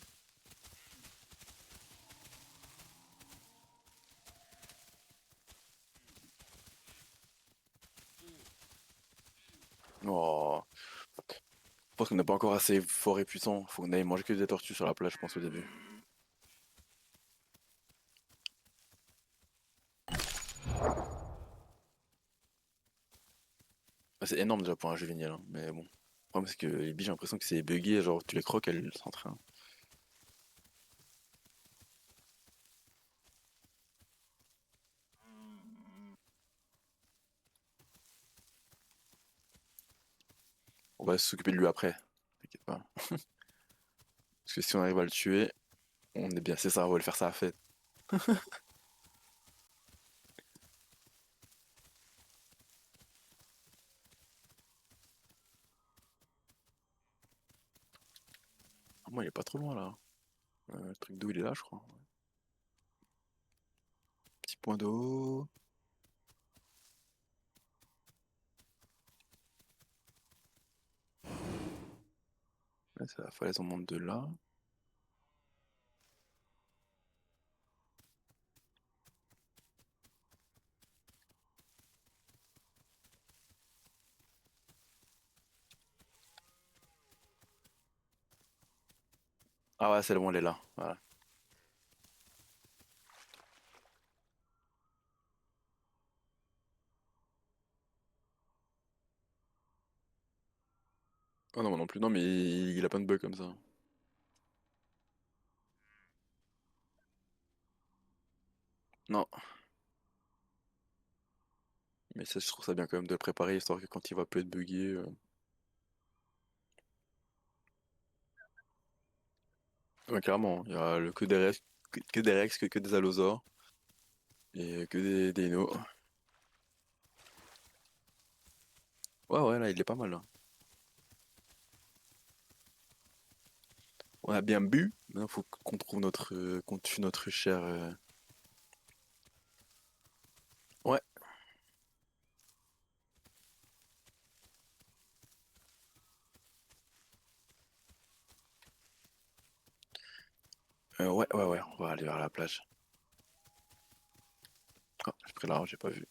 Oh, je pense qu'on n'est pas encore assez fort et puissant. Faut qu'on aille manger que des tortues sur la plage, je pense, au début. Ah, c'est énorme déjà pour un juvénile, hein, mais bon. Le problème, c'est que les billes, j'ai l'impression que c'est buggé, genre tu les croques, elles s'entraînent. On va s'occuper de lui après, t'inquiète pas. Parce que si on arrive à le tuer, on est bien, c'est ça, on va le faire ça à fête. Ah, moi, il est pas trop loin là. Le truc d'eau, il est là, je crois. Ouais. Petit point d'eau. Là, c'est la falaise, on monte de là. Ah ouais, c'est bon, elle est là. Voilà. Ah non, moi non plus. Non, mais il a plein de bugs comme ça. Non, mais ça, je trouve ça bien quand même de le préparer, histoire que quand il va plus être buggé. Ouais, clairement, il y a que des Rex, que des Rex, que des Allosaures et que des Dino. Ouais, ouais, là, il est pas mal, là. On a bien bu. Maintenant, faut qu'on trouve qu'on tue notre cher. Ouais, ouais, ouais, ouais, on va aller vers la plage. Ah, j'ai pris l'arbre, j'ai pas vu.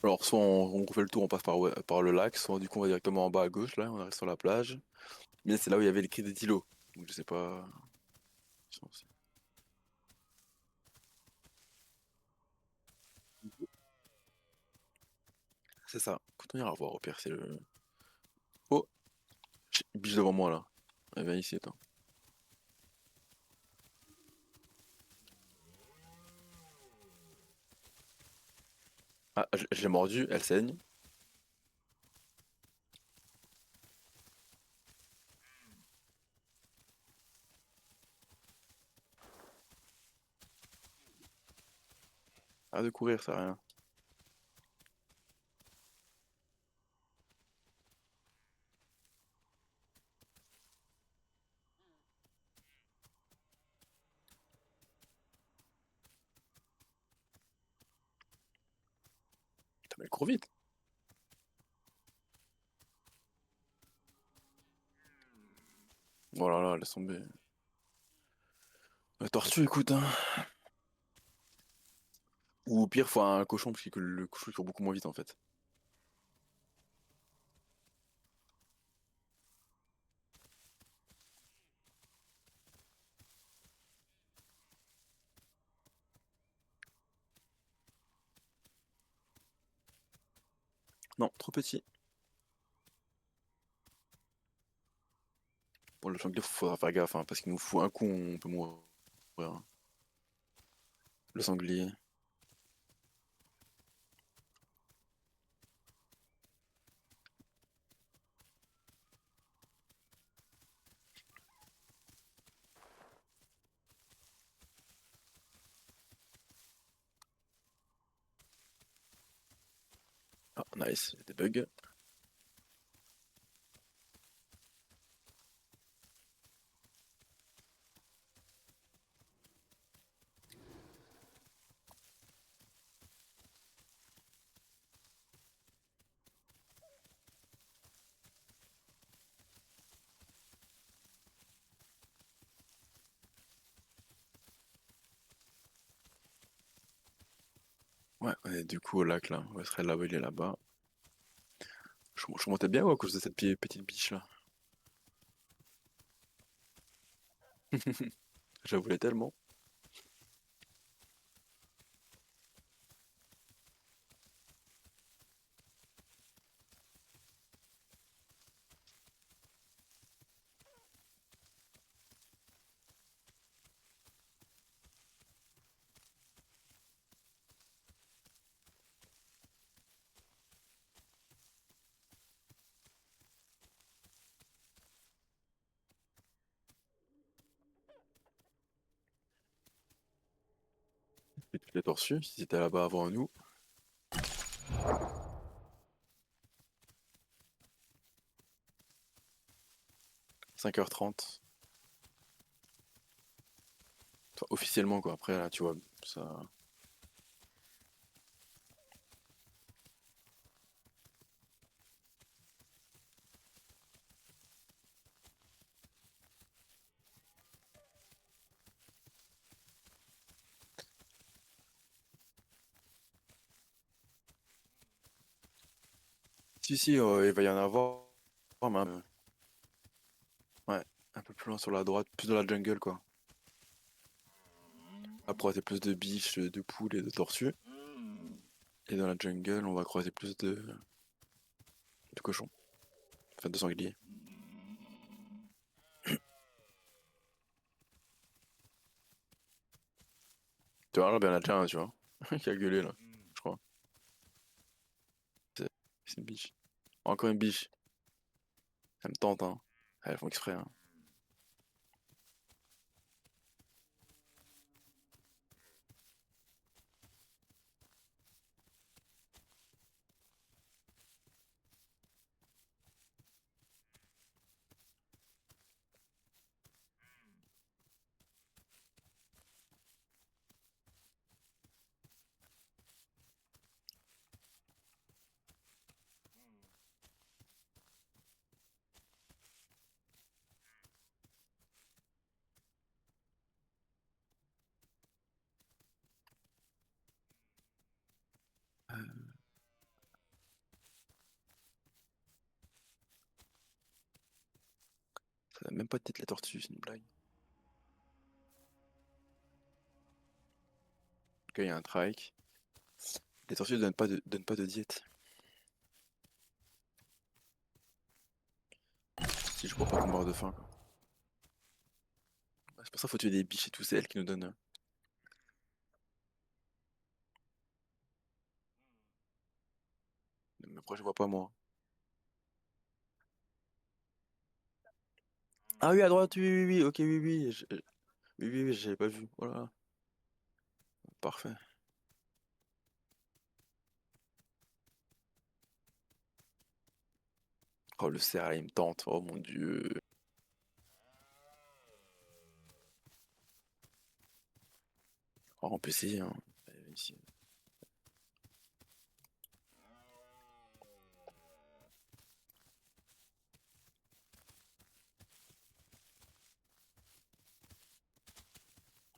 Alors, soit on fait le tour, on passe par, ouais, par le lac, soit du coup on va directement en bas à gauche, là, on arrive sur la plage. Mais c'est là où il y avait les cris des îlots. Donc je sais pas. C'est ça. Quand on ira voir au pire, c'est le. Oh, biche devant moi là. Elle vient ici, attends. Ah, je l'ai mordu, elle saigne. Ah, de courir, ça rien. Putain, mais elle court vite. Oh là là, laisse tomber. Tortue, écoute, hein. Ou au pire, faut un cochon, parce que le cochon il court beaucoup moins vite en fait. Non, trop petit. Pour le sanglier, faudra faire gaffe, hein, parce qu'il nous faut un coup, on peut mourir, hein. Le sanglier. Ah, nice, il y a des bugs. Ouais, et du coup, au lac là, on serait là-bas, il est là-bas. Je montais bien ouais, à cause de cette petite biche là. Je la voulais tellement. Et tu l'as torsu, si c'était là-bas avant nous. 5h30. Enfin, officiellement, quoi. Après, là, tu vois, ça. Si, si, il va y en avoir, mais ouais, un peu plus loin sur la droite, plus dans la jungle, quoi. Après, c'est plus de biches, de poules et de tortues. Et dans la jungle, on va croiser plus de cochons. Enfin, de sangliers. Tu vois, là, ben, il y en a déjà un, tu vois, qui a gueulé, là, je crois. C'est c'est une biche. Encore une biche. Ça me tente, hein. Elles font exprès, hein. Ça a même pas de tête, la tortue, c'est une blague. Ok, il y a un trike. Les tortues donnent pas de diète. Si je crois pas qu'on meurt de faim, quoi. C'est pour ça qu'il faut tuer des biches et tout, c'est elles qui nous donnent. Mais après, je vois pas, moi. Ah oui, à droite, oui, oui, oui, ok, oui, oui. Oui, oui, oui, j'avais pas vu. Voilà, parfait. Oh, le cerf, là, il me tente. Oh mon Dieu. Oh, on peut essayer, hein. Ici.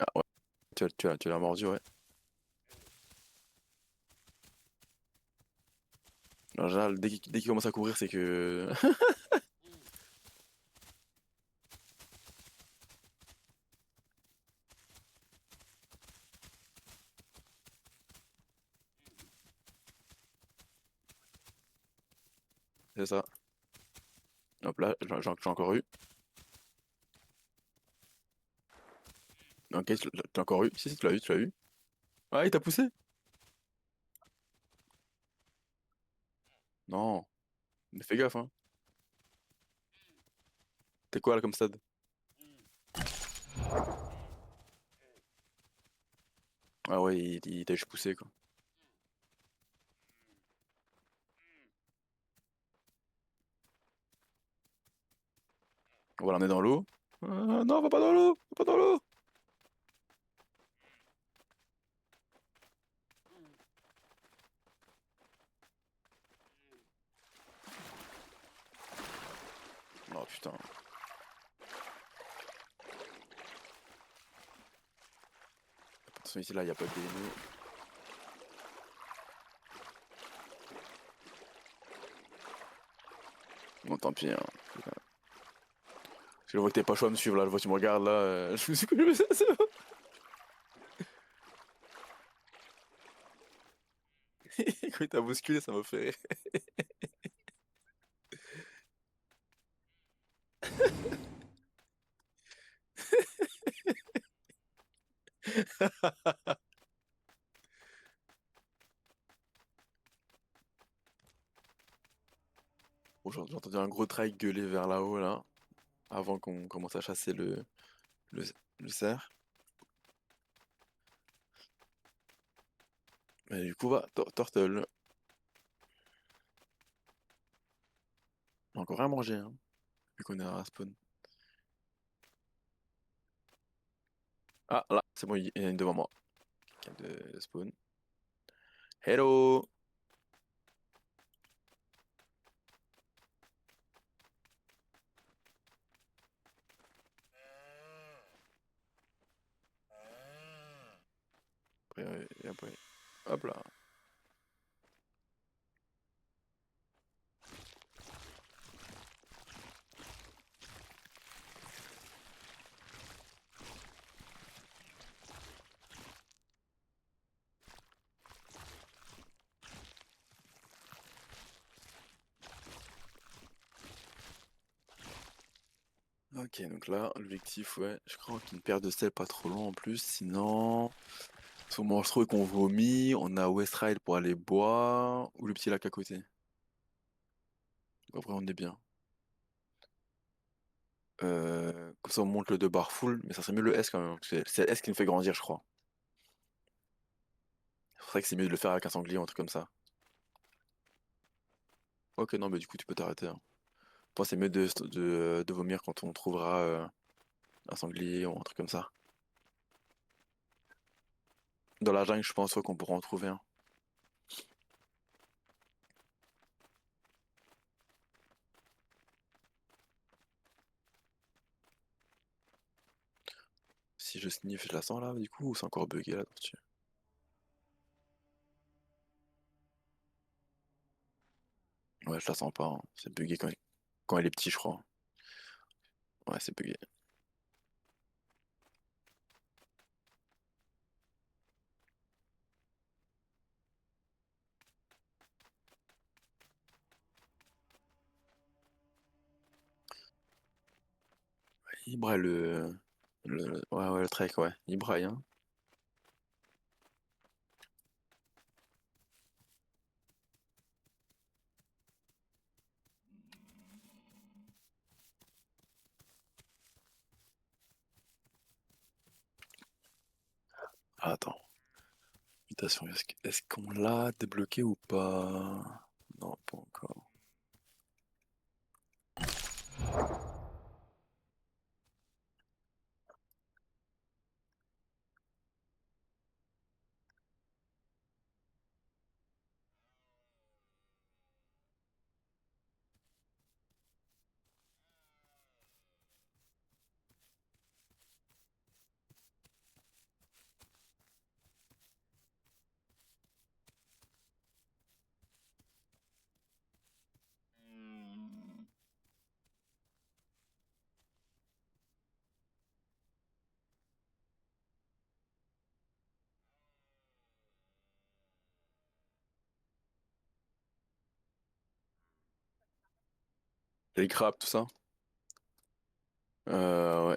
Ah ouais, tu l'as mordu, ouais. En général, dès qu'il commence à courir, c'est que. C'est ça. Hop là, j'ai encore eu. Ok, tu l'as encore eu. Si, si, tu l'as eu, tu l'as eu. Ah, il t'a poussé? Non. Mais fais gaffe, hein. T'es quoi là comme stade? Ah ouais, il t'a juste poussé, quoi. Voilà, on est dans l'eau. Ah, non, va pas dans l'eau! Va pas dans l'eau! Oh putain. Attention, ici, là, il y a pas de PNE. Bon, tant pis, hein. Je vois que t'es pas chaud à me suivre, là. Je vois que tu me regardes, là. Je me suis dit, c'est bon. Quand il t'a bousculé, ça m'a fait rire. Bon, j'ai entendu un gros trike gueuler vers là-haut, là, avant qu'on commence à chasser le, le cerf. Mais du coup, va, Turtle. On a encore rien mangé, hein, vu qu'on est à spawn. Ah, là. C'est bon, il y en a une devant moi. Quelqu'un de spawn. Hello! Après, et après. Hop là. Ok, donc là, l'objectif, ouais, je crois qu'une paire de sel pas trop loin en plus, sinon, si on mange trop et qu'on vomit, on a Westride pour aller boire, ou le petit lac à côté. Donc après, on est bien. Comme ça, on monte le 2 bar full, mais ça serait mieux le S quand même, parce que c'est le S qui nous fait grandir, je crois. C'est pour ça que c'est mieux de le faire avec un sanglier ou un truc comme ça. Ok, non, mais du coup, tu peux t'arrêter, hein. Moi, c'est mieux de vomir quand on trouvera un sanglier ou un truc comme ça. Dans la jungle, je pense ouais, qu'on pourra en trouver un. Si je sniff, je la sens là, du coup, ou c'est encore bugué là dessus. Ouais, je la sens pas, hein. C'est bugué quand elle est petite, je crois. Ouais, c'est bugué. Il braille Ouais, ouais, le trek, ouais. Il braille, hein. Ah, attends. Mutation, est-ce qu'on l'a débloqué ou pas? Non, pas encore. Les crabes, tout ça? Ouais.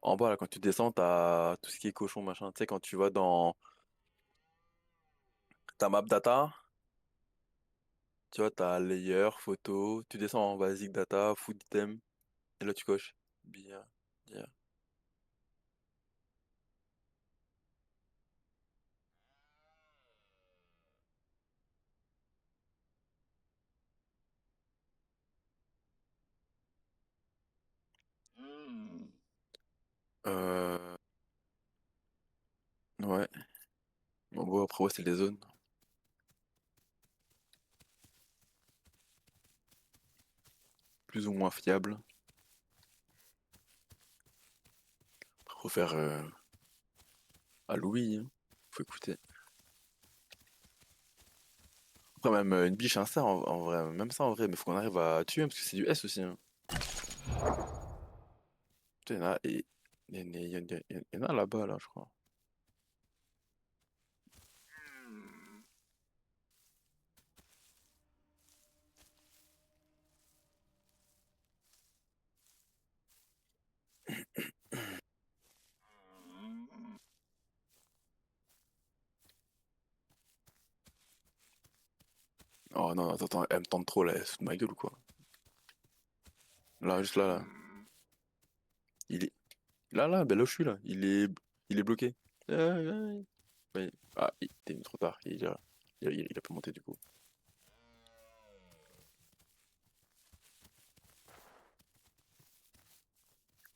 En bas, là, quand tu descends, t'as tout ce qui est cochon, machin. Tu sais, quand tu vas dans ta map data, tu vois, t'as layer, photo, tu descends en basic data, food item, et là, tu coches. Bien, bien. Euh, ouais. Bon, après, ouais, c'est les zones. Plus ou moins fiables. Après, faut faire à Louis, hein. Faut écouter. Après, même une biche, un cerf, en vrai. Même ça, en vrai. Mais faut qu'on arrive à tuer, hein, parce que c'est du S aussi, hein. Putain, il y en a, il y en a là-bas, là, je crois. Oh non, attends, attends, elle me tente trop, là. Elle se fout de ma gueule ou quoi? Là, juste là, là. Il est. Là, ben là où je suis, là. Il est bloqué. Ouais. Ah, il était venu trop tard. Il a pas monté, du coup.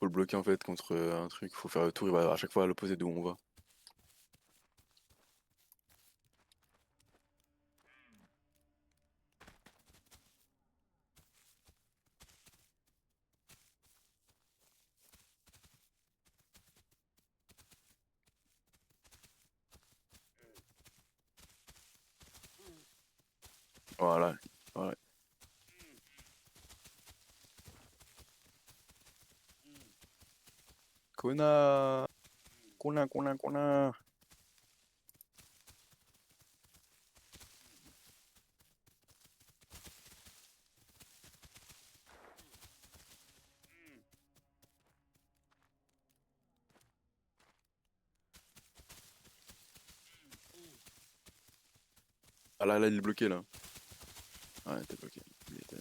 Faut le bloquer en fait contre un truc. Faut faire le tour, il va à chaque fois à l'opposé d'où on va. Voilà. Voilà. Kona! Kona, Kona, Kona! Ah là, là, il est bloqué là. Ouais, t'es bloqué. Il était-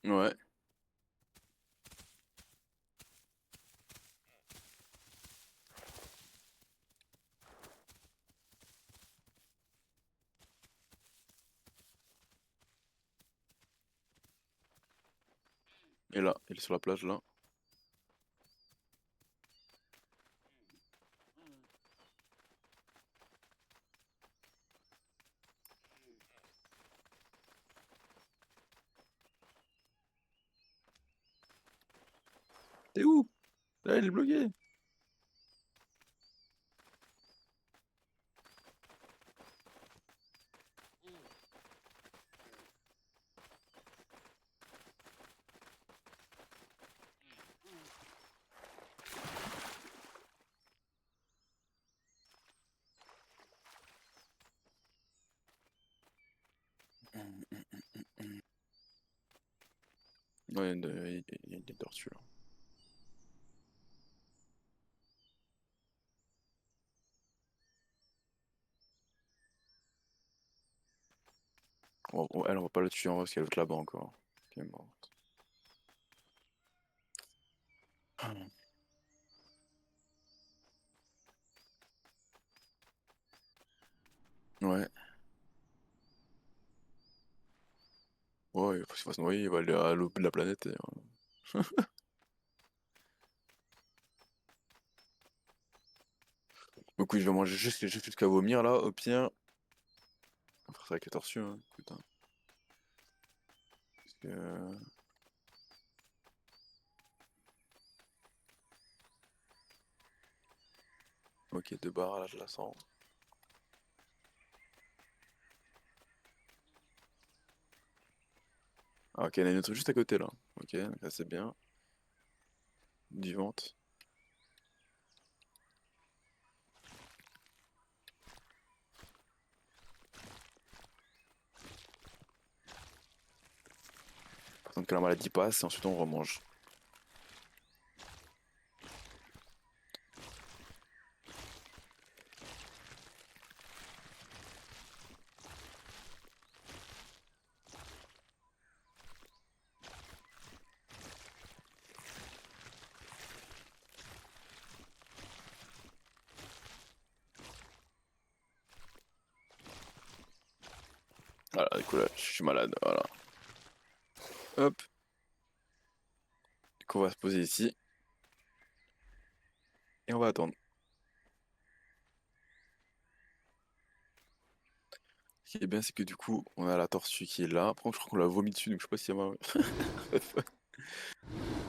Ouais. Et là, il est sur la plage là. T'es où? Là, il est bloqué. Ouais, il y a des tortues là. Elle, on va pas la tuer en vrai parce qu'elle est là-bas encore. Elle est morte. Ouais. Ouais, il faut qu'il se fasse noyer, il va aller à l'autre bout de la planète. Donc oui, je vais manger juste jusqu'à vomir là, au pire. On va faire ça avec les tortues, hein. Écoute, hein. Parce que... Ok, deux barres, là, je la sens. Ah, ok, il y en a une autre juste à côté, là. Ok, donc là, c'est bien. Vivante. Par contre, que la maladie passe, et ensuite on remange. Voilà, du coup, là, je suis malade, voilà. Hop, du coup, on va se poser ici, et on va attendre. Ce qui est bien, c'est que du coup, on a la tortue qui est là. Par contre, je crois qu'on l'a vomi dessus, donc je sais pas si elle m'a...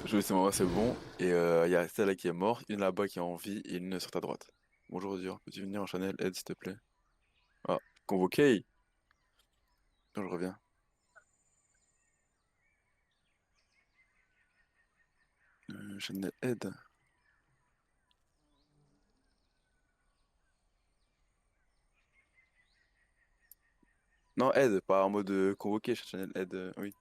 Je vais c'est c'est bon. Et il y a celle-là qui est morte, une là-bas qui est en vie, et une sur ta droite. Bonjour, Dur. Peux-tu venir en Chanel? Aide, s'il te plaît. Ah, convoqué. Quand je reviens. Chanel, aide. Non, aide, pas en mode convoqué, Chanel, aide. Oui.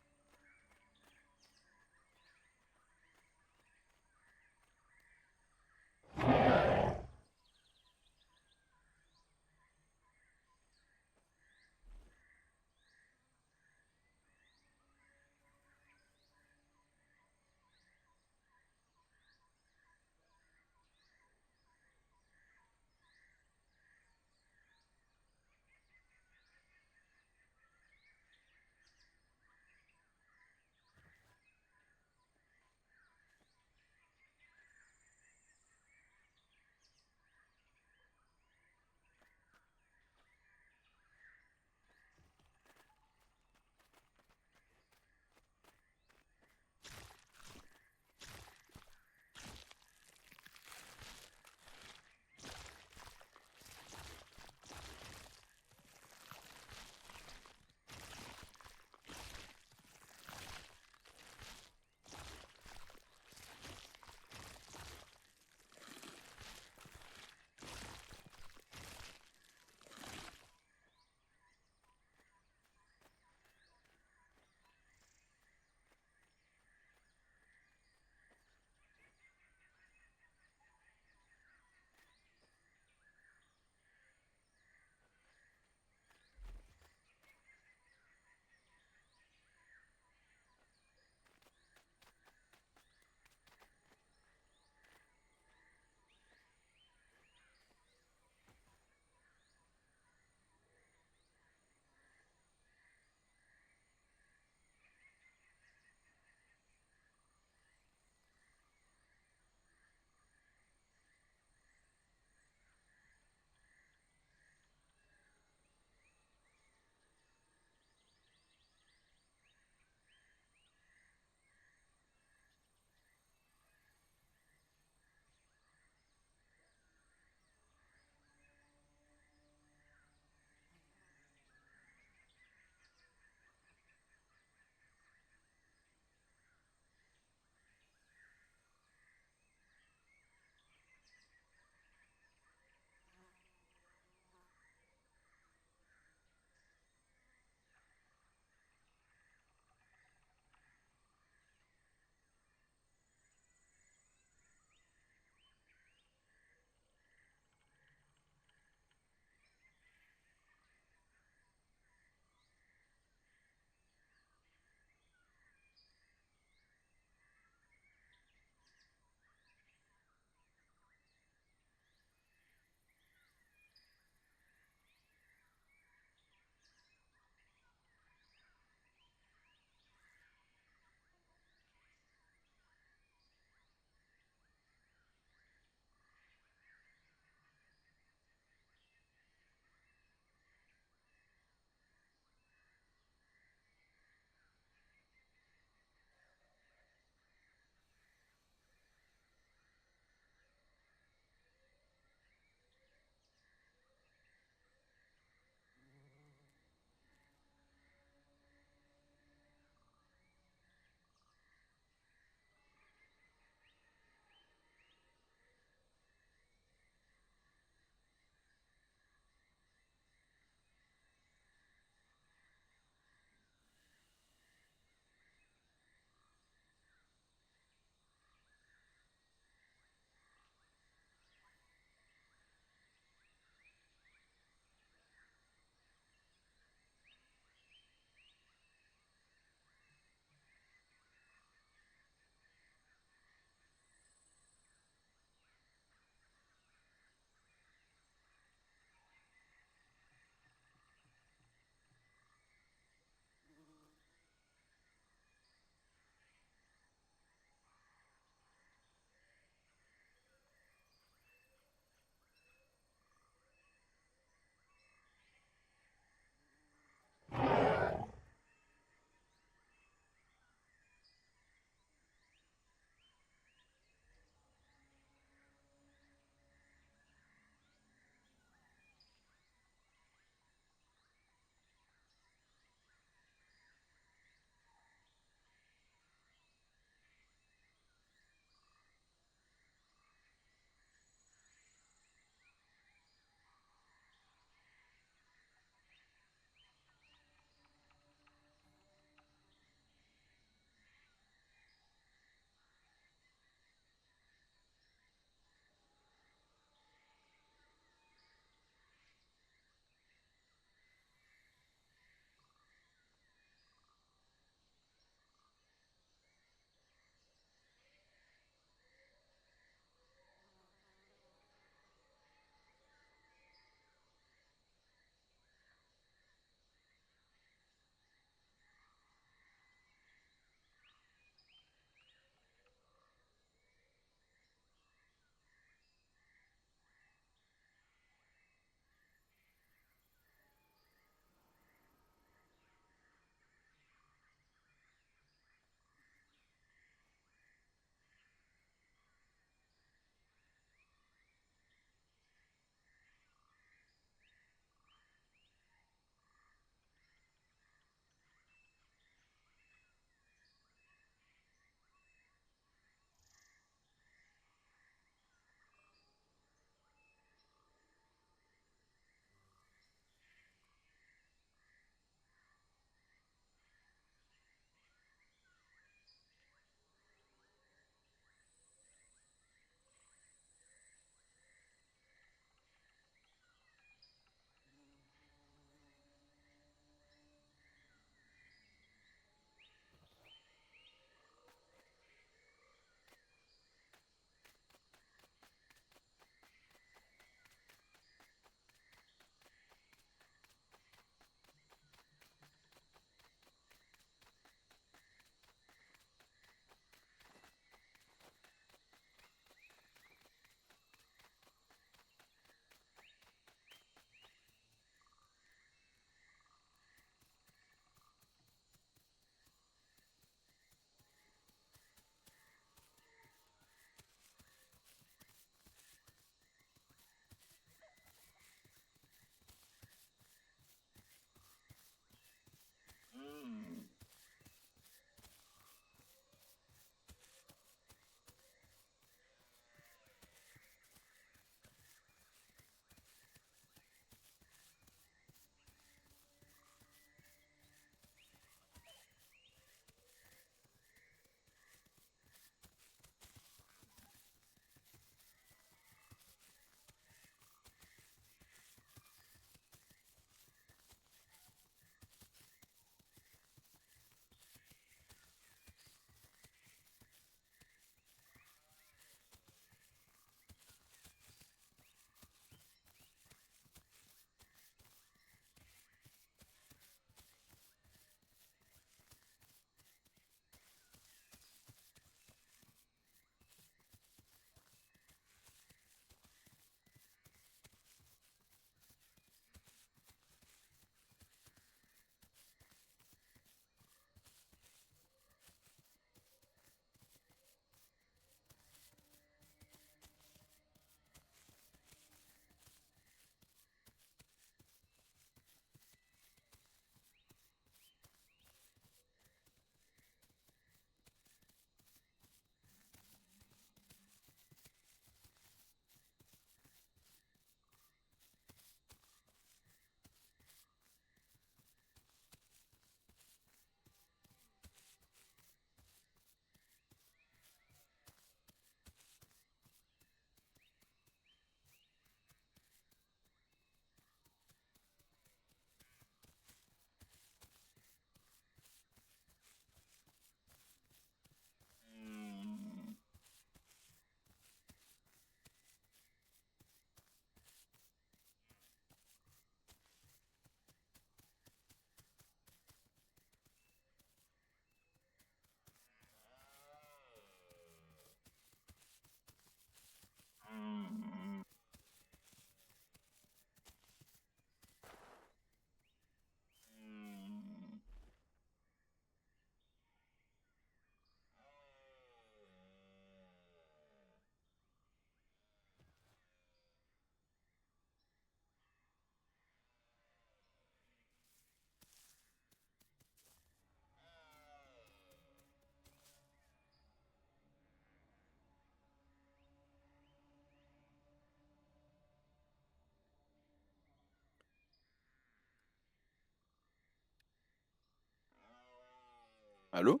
Allô?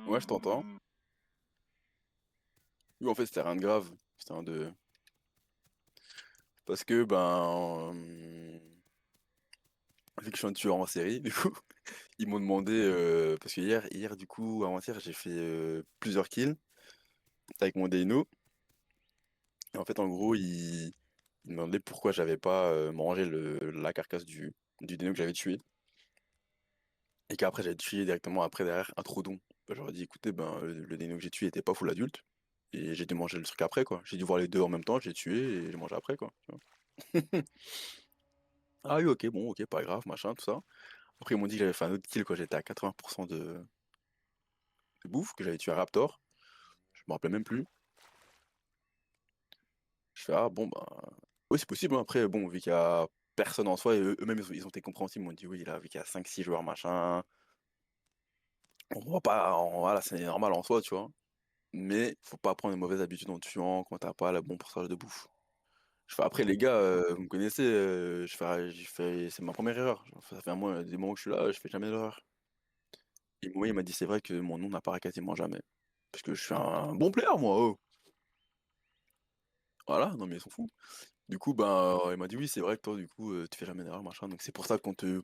Ouais, je t'entends. Oui, en fait, c'était rien de grave. C'était un de... Parce que, vu que je suis un tueur en série, du coup, ils m'ont demandé... parce que hier, du coup, avant-hier, j'ai fait plusieurs kills avec mon Deino. Et en fait, en gros, ils me demandaient pourquoi j'avais pas mangé la carcasse du Deino que j'avais tué. Et qu'après, j'avais tué directement après, derrière, un Troodon. Bah, j'aurais dit, écoutez, le Deino que j'ai tué était pas full adulte. Et j'ai dû manger le truc après, quoi. J'ai dû voir les deux en même temps, j'ai tué et j'ai mangé après, quoi. Tu vois. Ah oui, ok, bon, ok, pas grave, machin, tout ça. Après, ils m'ont dit que j'avais fait un autre kill quand j'étais à 80% de bouffe, que j'avais tué un raptor. Je me rappelais même plus. Je fais, ah bon, oui, c'est possible, hein. Après, bon, vu qu'il y a personne en soi, et eux-mêmes, ils ont été compréhensibles, ils m'ont dit, oui, là, vu qu'il y a 5 6 joueurs, machin, on va pas, voilà, c'est normal en soi, tu vois. Mais faut pas prendre une mauvaise habitude en tuant quand t'as pas le bon pourcentage de bouffe. Je fais, après, les gars, vous me connaissez, c'est ma première erreur. Ça fait un mois, des moments que je suis là, je fais jamais d'erreur. Et moi, il m'a dit, c'est vrai que mon nom n'apparaît quasiment jamais. Parce que je suis un bon player, moi, oh. Voilà, non, mais ils sont fous. Du coup, il m'a dit, oui, c'est vrai que toi, du coup, tu fais jamais d'erreur, machin. Donc, c'est pour ça qu'on te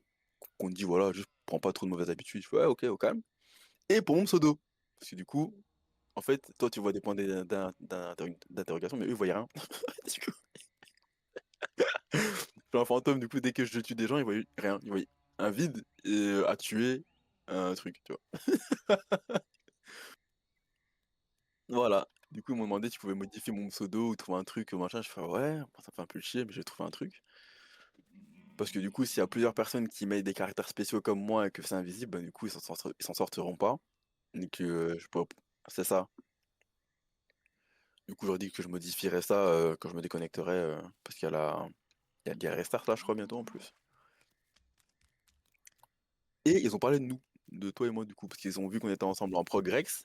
dit, voilà, juste prends pas trop de mauvaises habitudes. Je fais, ouais, ok, au calme. Et pour mon pseudo. Parce que du coup, en fait, toi, tu vois des points d'interrogation, mais eux, ils voyaient rien. Du coup, je suis un fantôme, du coup, dès que je tue des gens, ils voyaient rien. Ils voyaient un vide et à tuer un truc, tu vois. Voilà. Du coup, ils m'ont demandé si je pouvais modifier mon pseudo ou trouver un truc, machin. Je fais, ouais, ça fait un peu chier, mais j'ai trouvé un truc. Parce que du coup, s'il y a plusieurs personnes qui mettent des caractères spéciaux comme moi et que c'est invisible, du coup, ils s'en sortiront pas. Et que je peux... C'est ça. Du coup, je leur dis que je modifierais ça quand je me déconnecterai, parce qu'il y a le restart là, je crois, bientôt en plus. Et ils ont parlé de nous, de toi et moi, du coup, parce qu'ils ont vu qu'on était ensemble en Progrex,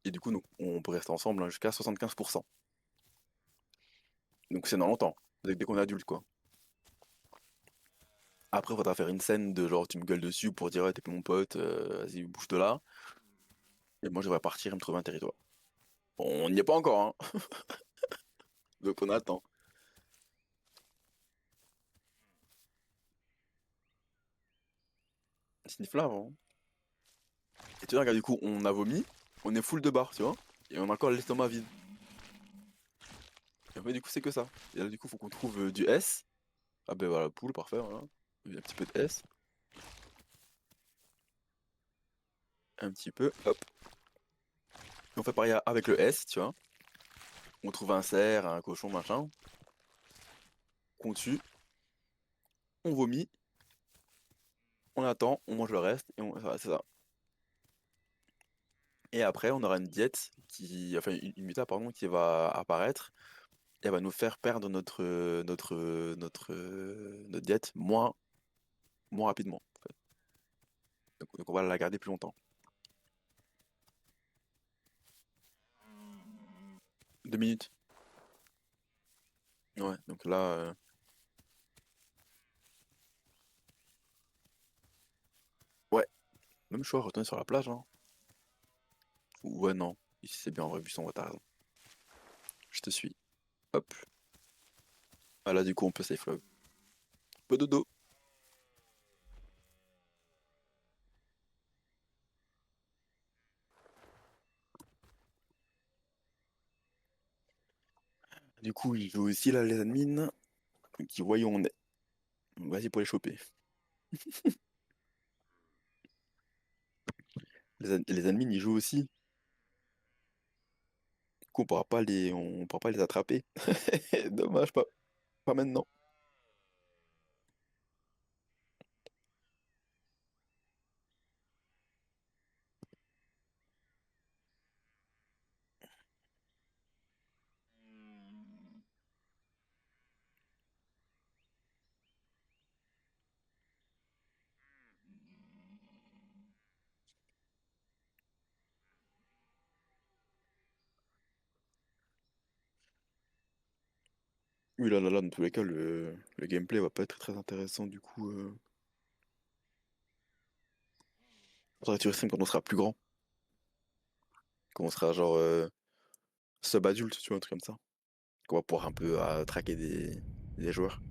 et du coup, nous, on peut rester ensemble hein, jusqu'à 75%. Donc c'est dans longtemps, dès qu'on est adulte, quoi. Après, faudra faire une scène de genre, tu me gueules dessus pour dire, ouais, t'es plus mon pote, vas-y, bouge de là. Et moi, je devrais partir et me trouver un territoire. Bon, on n'y est pas encore, hein. Donc on attend. Snifflard, hein. Et tu vois, regarde, du coup, on a vomi, on est full de barres, tu vois, et on a encore l'estomac vide. Et en fait, du coup, c'est que ça. Et là, du coup, faut qu'on trouve du S. Ah ben voilà, poule, parfait, voilà. Un petit peu de S, un petit peu, hop. Et on fait pareil avec le S, tu vois. On trouve un cerf, un cochon, machin, qu'on tue, on vomit, on attend, on mange le reste, et voilà, c'est ça. Et après, on aura une diète enfin, une muta, pardon, qui va apparaître, et elle va nous faire perdre notre diète moins rapidement. En fait. Donc on va la garder plus longtemps. 2 minutes. Ouais, donc là, ouais, même choix, retourner sur la plage, hein. Ouais, non, ici c'est bien en vrai, vu son retard. Je te suis. Hop. Ah là, du coup, on peut safe log. Peu dodo. Du coup, il joue aussi là, les admins, qui voient où on est. Vas-y pour les choper. Les admins, ils jouent aussi. Du coup, on pourra pas les attraper. Dommage, pas maintenant. Oui, là, dans tous les cas, le gameplay va pas être très intéressant, du coup. Faudrait que tu stream quand on sera plus grand, quand on sera genre sub-adulte, tu vois, un truc comme ça. Qu'on va pouvoir un peu traquer des joueurs.